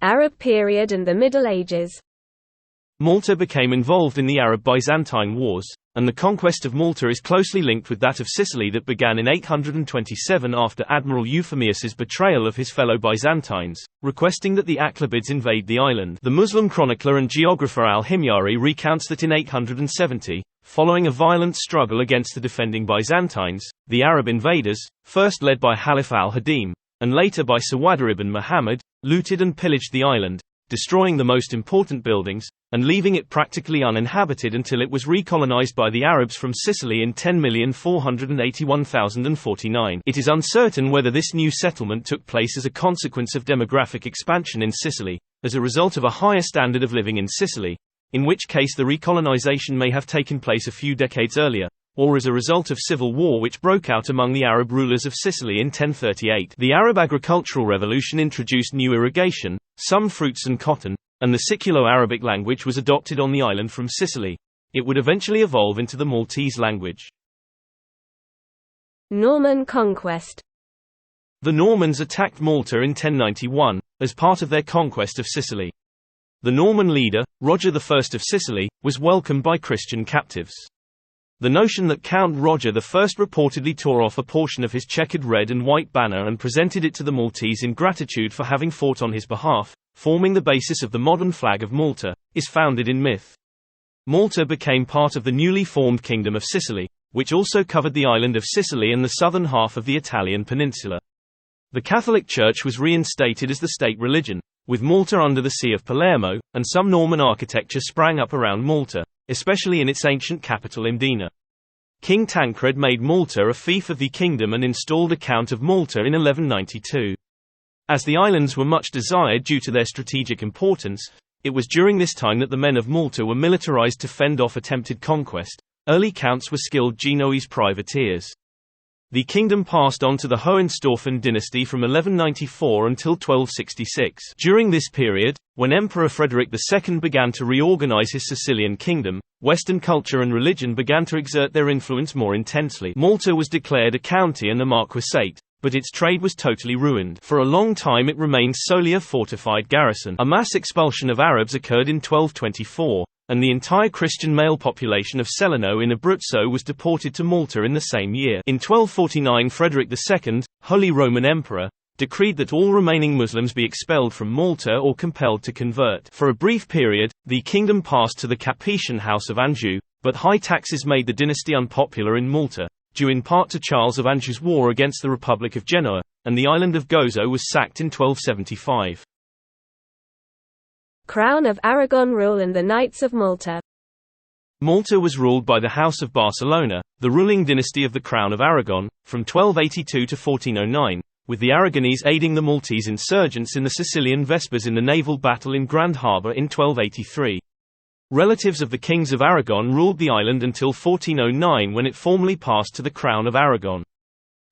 Arab period and the Middle Ages. Malta became involved in the Arab-Byzantine Wars, and the conquest of Malta is closely linked with that of Sicily that began in 827 after Admiral Euphemius's betrayal of his fellow Byzantines, requesting that the Achlabids invade the island. The Muslim chronicler and geographer al-Himyari recounts that in 870, following a violent struggle against the defending Byzantines, the Arab invaders, first led by Halif al-Hadim, and later by Sawadar ibn Muhammad, looted and pillaged the island, destroying the most important buildings, and leaving it practically uninhabited until it was recolonized by the Arabs from Sicily in 10,481,049. It is uncertain whether this new settlement took place as a consequence of demographic expansion in Sicily, as a result of a higher standard of living in Sicily, in which case the recolonization may have taken place a few decades earlier, or as a result of civil war which broke out among the Arab rulers of Sicily in 1038. The Arab agricultural revolution introduced new irrigation, some fruits and cotton, and the Siculo-Arabic language was adopted on the island from Sicily. It would eventually evolve into the Maltese language. Norman conquest. The Normans attacked Malta in 1091, as part of their conquest of Sicily. The Norman leader, Roger I of Sicily, was welcomed by Christian captives. The notion that Count Roger I reportedly tore off a portion of his checkered red and white banner and presented it to the Maltese in gratitude for having fought on his behalf, forming the basis of the modern flag of Malta, is founded in myth. Malta became part of the newly formed Kingdom of Sicily, which also covered the island of Sicily and the southern half of the Italian peninsula. The Catholic Church was reinstated as the state religion, with Malta under the See of Palermo, and some Norman architecture sprang up around Malta, especially in its ancient capital Mdina. King Tancred made Malta a fief of the kingdom and installed a Count of Malta in 1192. As the islands were much desired due to their strategic importance, it was during this time that the men of Malta were militarized to fend off attempted conquest. Early counts were skilled Genoese privateers. The kingdom passed on to the Hohenstaufen dynasty from 1194 until 1266. During this period, when Emperor Frederick II began to reorganize his Sicilian kingdom, Western culture and religion began to exert their influence more intensely. Malta was declared a county and a marquisate, but its trade was totally ruined. For a long time it remained solely a fortified garrison. A mass expulsion of Arabs occurred in 1224. And the entire Christian male population of Celano in Abruzzo was deported to Malta in the same year. In 1249 Frederick II, Holy Roman Emperor, decreed that all remaining Muslims be expelled from Malta or compelled to convert. For a brief period, the kingdom passed to the Capetian House of Anjou, but high taxes made the dynasty unpopular in Malta, due in part to Charles of Anjou's war against the Republic of Genoa, and the island of Gozo was sacked in 1275. Crown of Aragon rule and the Knights of Malta. Malta was ruled by the House of Barcelona, the ruling dynasty of the Crown of Aragon, from 1282 to 1409, with the Aragonese aiding the Maltese insurgents in the Sicilian Vespers in the naval battle in Grand Harbour in 1283. Relatives of the kings of Aragon ruled the island until 1409 when it formally passed to the Crown of Aragon.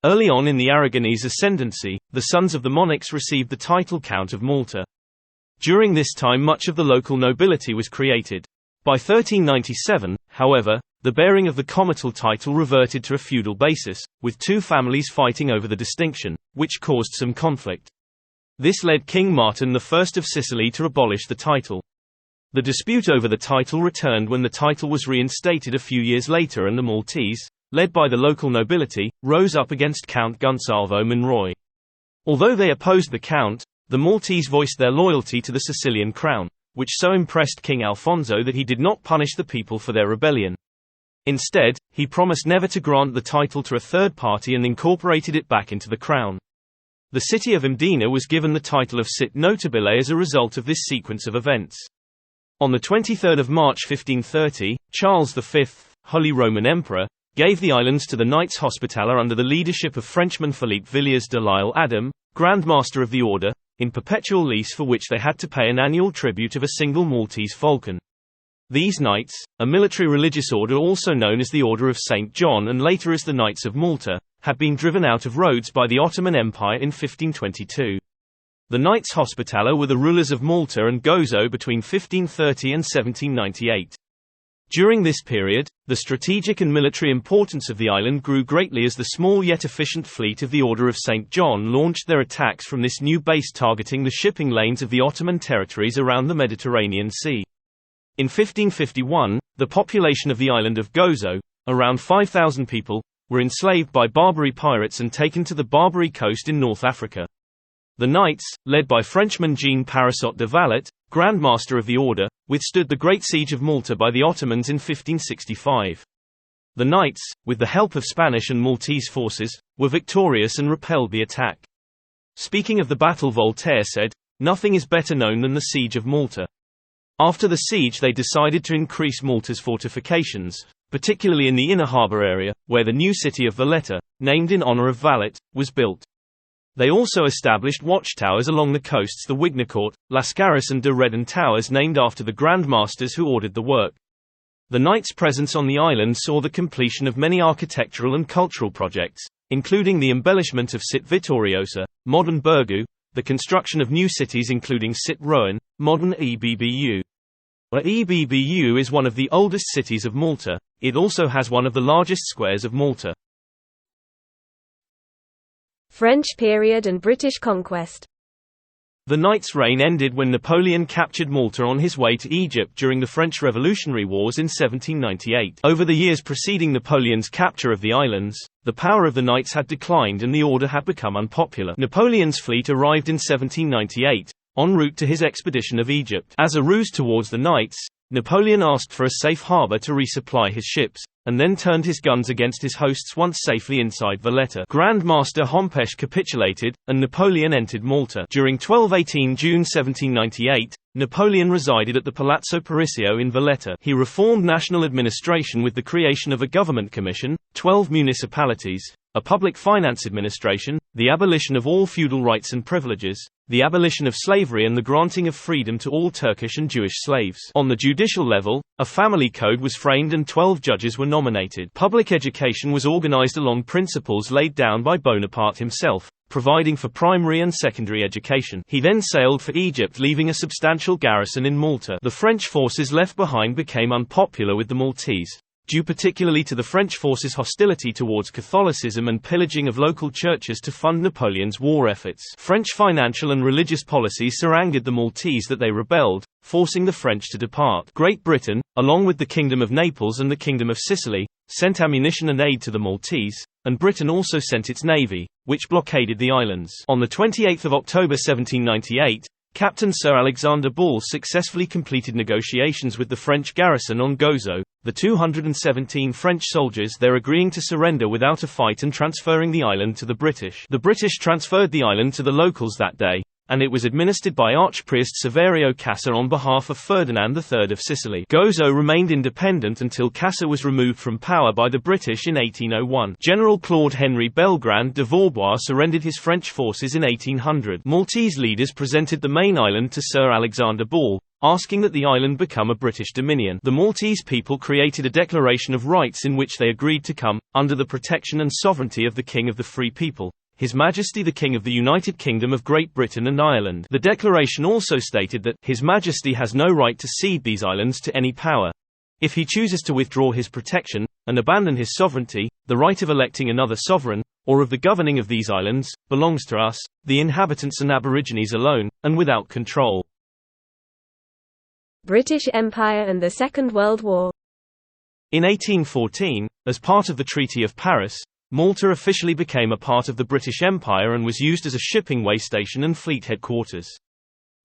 Early on in the Aragonese ascendancy, the sons of the monarchs received the title Count of Malta. During this time much of the local nobility was created. By 1397, however, the bearing of the comital title reverted to a feudal basis, with two families fighting over the distinction, which caused some conflict. This led King Martin I of Sicily to abolish the title. The dispute over the title returned when the title was reinstated a few years later and the Maltese, led by the local nobility, rose up against Count Gonsalvo Monroy. Although they opposed the Count, the Maltese voiced their loyalty to the Sicilian crown, which so impressed King Alfonso that he did not punish the people for their rebellion. Instead, he promised never to grant the title to a third party and incorporated it back into the crown. The city of Mdina was given the title of Sit Notabile as a result of this sequence of events. On 23 March 1530, Charles V, Holy Roman Emperor, gave the islands to the Knights Hospitaller under the leadership of Frenchman Philippe Villiers de l'Isle Adam, Grand Master of the Order, in perpetual lease for which they had to pay an annual tribute of a single Maltese falcon. These knights, a military religious order also known as the Order of St. John and later as the Knights of Malta, had been driven out of Rhodes by the Ottoman Empire in 1522. The Knights Hospitaller were the rulers of Malta and Gozo between 1530 and 1798. During this period, the strategic and military importance of the island grew greatly as the small yet efficient fleet of the Order of St. John launched their attacks from this new base targeting the shipping lanes of the Ottoman territories around the Mediterranean Sea. In 1551, the population of the island of Gozo, around 5,000 people, were enslaved by Barbary pirates and taken to the Barbary coast in North Africa. The Knights, led by Frenchman Jean Parasot de Valette, Grand Master of the Order, withstood the Great Siege of Malta by the Ottomans in 1565. The Knights, with the help of Spanish and Maltese forces, were victorious and repelled the attack. Speaking of the battle, Voltaire said, "Nothing is better known than the siege of Malta." After the siege they decided to increase Malta's fortifications, particularly in the inner harbour area, where the new city of Valletta, named in honour of Valette, was built. They also established watchtowers along the coasts, the Wignacourt, Lascaris and de Redon towers named after the Grand Masters who ordered the work. The Knights' presence on the island saw the completion of many architectural and cultural projects, including the embellishment of Sit Vittoriosa, modern Burgu, the construction of new cities including Sit Roan, modern Ebbu. Ebbu is one of the oldest cities of Malta. It also has one of the largest squares of Malta. French period and British conquest. The Knights' reign ended when Napoleon captured Malta on his way to Egypt during the French Revolutionary Wars in 1798. Over the years preceding Napoleon's capture of the islands, the power of the Knights had declined and the order had become unpopular. Napoleon's fleet arrived in 1798, en route to his expedition of Egypt. As a ruse towards the Knights, Napoleon asked for a safe harbour to resupply his ships, and then turned his guns against his hosts once safely inside Valletta. Grand Master Hompesch capitulated, and Napoleon entered Malta. During 12–18 June 1798, Napoleon resided at the Palazzo Parisio in Valletta. He reformed national administration with the creation of a government commission, 12 municipalities, a public finance administration, the abolition of all feudal rights and privileges, the abolition of slavery and the granting of freedom to all Turkish and Jewish slaves. On the judicial level, a family code was framed and 12 judges were nominated. Public education was organized along principles laid down by Bonaparte himself, providing for primary and secondary education. He then sailed for Egypt, leaving a substantial garrison in Malta. The French forces left behind became unpopular with the Maltese, due particularly to the French forces' hostility towards Catholicism and pillaging of local churches to fund Napoleon's war efforts. French financial and religious policies so angered the Maltese that they rebelled, forcing the French to depart. Great Britain, along with the Kingdom of Naples and the Kingdom of Sicily, sent ammunition and aid to the Maltese, and Britain also sent its navy, which blockaded the islands. On 28 October 1798, Captain Sir Alexander Ball successfully completed negotiations with the French garrison on Gozo, the 217 French soldiers there agreeing to surrender without a fight and transferring the island to the British. The British transferred the island to the locals that day, and it was administered by Archpriest Saverio Cassa on behalf of Ferdinand III of Sicily. Gozo remained independent until Cassa was removed from power by the British in 1801. General Claude Henry Belgrand de Vaubois surrendered his French forces in 1800. Maltese leaders presented the main island to Sir Alexander Ball, asking that the island become a British dominion. The Maltese people created a Declaration of Rights in which they agreed to come under the protection and sovereignty of the King of the Free People, His Majesty the King of the United Kingdom of Great Britain and Ireland. The declaration also stated that His Majesty has no right to cede these islands to any power. If he chooses to withdraw his protection, and abandon his sovereignty, the right of electing another sovereign, or of the governing of these islands, belongs to us, the inhabitants and aborigines alone, and without control. British Empire and the Second World War. In 1814, as part of the Treaty of Paris, Malta officially became a part of the British Empire and was used as a shipping way station and fleet headquarters.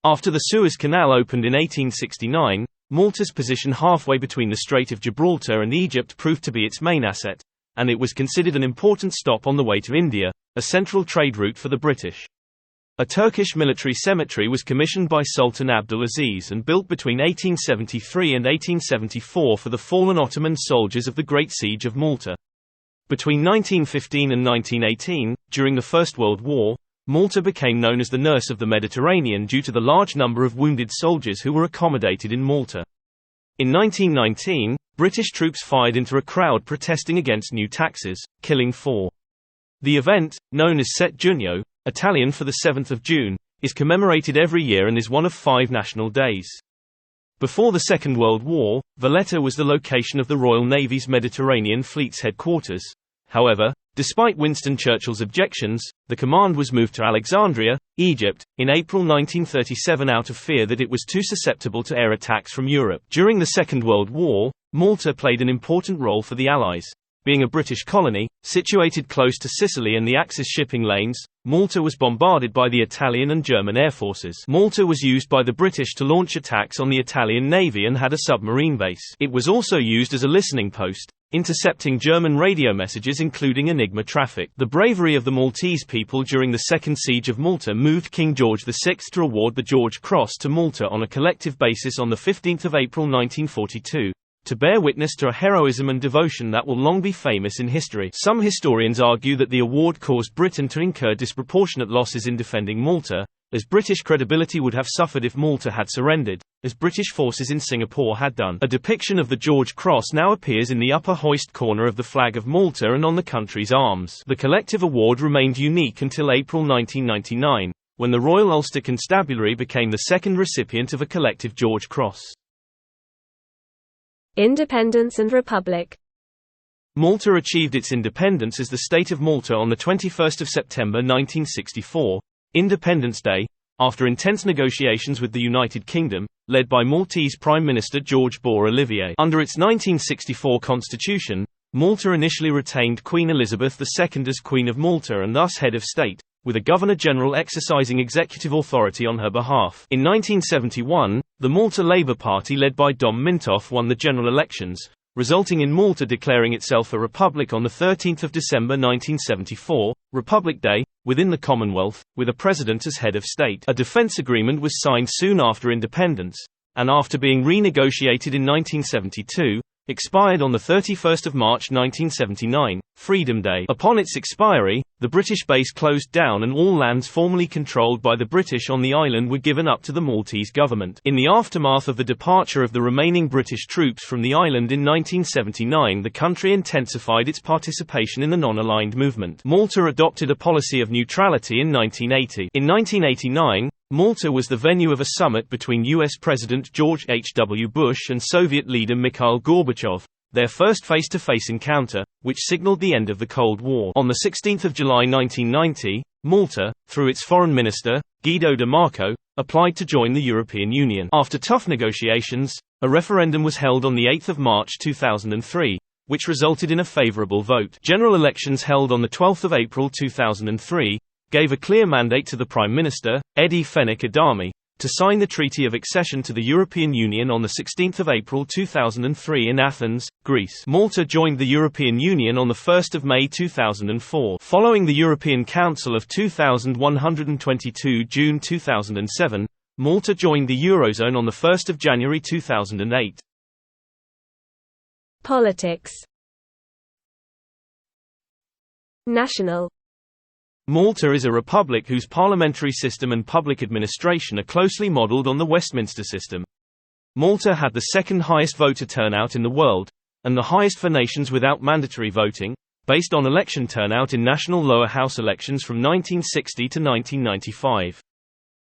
After the Suez Canal opened in 1869, Malta's position halfway between the Strait of Gibraltar and Egypt proved to be its main asset, and it was considered an important stop on the way to India, a central trade route for the British. A Turkish military cemetery was commissioned by Sultan Abdul Aziz and built between 1873 and 1874 for the fallen Ottoman soldiers of the Great Siege of Malta. Between 1915 and 1918, during the First World War, Malta became known as the Nurse of the Mediterranean due to the large number of wounded soldiers who were accommodated in Malta. In 1919, British troops fired into a crowd protesting against new taxes, killing 4. The event, known as Set Giugno, Italian for the 7th of June, is commemorated every year and is one of 5 national days. Before the Second World War, Valletta was the location of the Royal Navy's Mediterranean Fleet's headquarters. However, despite Winston Churchill's objections, the command was moved to Alexandria, Egypt, in April 1937 out of fear that it was too susceptible to air attacks from Europe. During the Second World War, Malta played an important role for the Allies. Being a British colony, situated close to Sicily and the Axis shipping lanes, Malta was bombarded by the Italian and German air forces. Malta was used by the British to launch attacks on the Italian Navy and had a submarine base. It was also used as a listening post, intercepting German radio messages including Enigma traffic. The bravery of the Maltese people during the Second Siege of Malta moved King George VI to award the George Cross to Malta on a collective basis on 15 April 1942. To bear witness to a heroism and devotion that will long be famous in history. Some historians argue that the award caused Britain to incur disproportionate losses in defending Malta, as British credibility would have suffered if Malta had surrendered, as British forces in Singapore had done. A depiction of the George Cross now appears in the upper hoist corner of the flag of Malta and on the country's arms. The collective award remained unique until April 1999, when the Royal Ulster Constabulary became the second recipient of a collective George Cross. Independence and Republic. Malta achieved its independence as the State of Malta on 21 September 1964, Independence Day, after intense negotiations with the United Kingdom, led by Maltese Prime Minister George Boer-Olivier. Under its 1964 constitution, Malta initially retained Queen Elizabeth II as Queen of Malta and thus head of state, with a Governor-General exercising executive authority on her behalf. In 1971, the Malta Labour Party led by Dom Mintoff won the general elections, resulting in Malta declaring itself a republic on 13 December 1974, Republic Day, within the Commonwealth, with a president as head of state. A defence agreement was signed soon after independence, and after being renegotiated in 1972, expired on 31 March 1979, Freedom Day. Upon its expiry, the British base closed down and all lands formerly controlled by the British on the island were given up to the Maltese government. In the aftermath of the departure of the remaining British troops from the island in 1979, the country intensified its participation in the non-aligned movement. Malta adopted a policy of neutrality in 1980. In 1989, Malta was the venue of a summit between U.S. President George H. W. Bush and Soviet leader Mikhail Gorbachev, their first face-to-face encounter, which signaled the end of the Cold War. On 16 July 1990, Malta, through its foreign minister, Guido de Marco, applied to join the European Union. After tough negotiations, a referendum was held on 8 March 2003, which resulted in a favourable vote. General elections held on 12 April 2003, gave a clear mandate to the Prime Minister, Edi Fenech Adami, to sign the Treaty of Accession to the European Union on 16 April 2003 in Athens, Greece. Malta joined the European Union on 1 May 2004. Following the European Council of 2122 June 2007, Malta joined the Eurozone on 1 January 2008. Politics. National. Malta is a republic whose parliamentary system and public administration are closely modelled on the Westminster system. Malta had the second highest voter turnout in the world, and the highest for nations without mandatory voting, based on election turnout in national lower house elections from 1960 to 1995.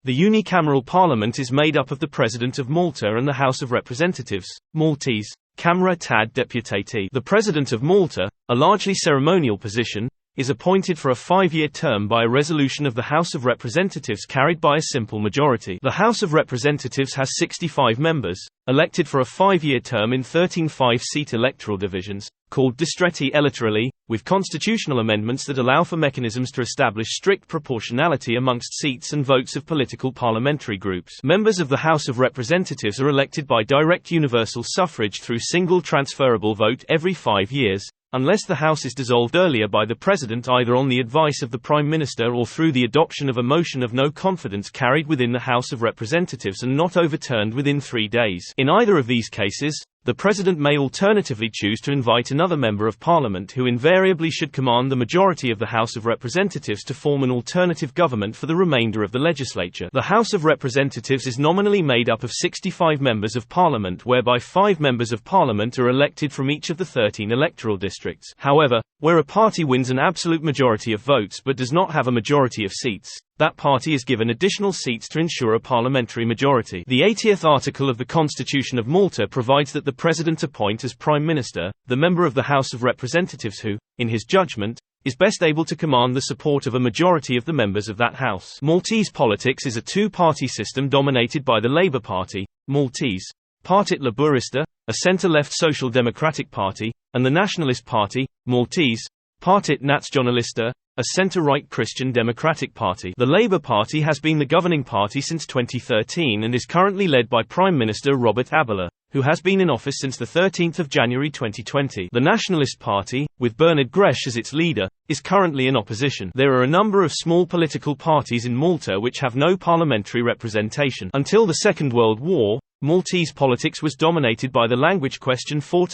The unicameral parliament is made up of the President of Malta and the House of Representatives, Maltese, Camera tad Deputati. The President of Malta, a largely ceremonial position, is appointed for a 5-year term by a resolution of the House of Representatives carried by a simple majority. The House of Representatives has 65 members, elected for a 5-year term in 13 5-seat electoral divisions, called distretti elettorali, with constitutional amendments that allow for mechanisms to establish strict proportionality amongst seats and votes of political parliamentary groups. Members of the House of Representatives are elected by direct universal suffrage through single transferable vote every 5 years, unless the House is dissolved earlier by the President either on the advice of the Prime Minister or through the adoption of a motion of no confidence carried within the House of Representatives and not overturned within 3 days. In either of these cases, the President may alternatively choose to invite another Member of Parliament who invariably should command the majority of the House of Representatives to form an alternative government for the remainder of the legislature. The House of Representatives is nominally made up of 65 Members of Parliament, whereby 5 Members of Parliament are elected from each of the 13 electoral districts. However, where a party wins an absolute majority of votes but does not have a majority of seats, that party is given additional seats to ensure a parliamentary majority. The 80th article of the Constitution of Malta provides that the President appoint as Prime Minister, the member of the House of Representatives who, in his judgment, is best able to command the support of a majority of the members of that House. Maltese politics is a two-party system dominated by the Labour Party, Maltese, Partit Laburista, a centre-left social democratic party, and the Nationalist Party, Maltese, Partit Naționalista, a centre-right Christian democratic party. The Labour Party has been the governing party since 2013 and is currently led by Prime Minister Robert Abela, who has been in office since 13 January 2020. The Nationalist Party, with Bernard Gresh as its leader, is currently in opposition. There are a number of small political parties in Malta which have no parliamentary representation. Until the Second World War, Maltese politics was dominated by the language question fought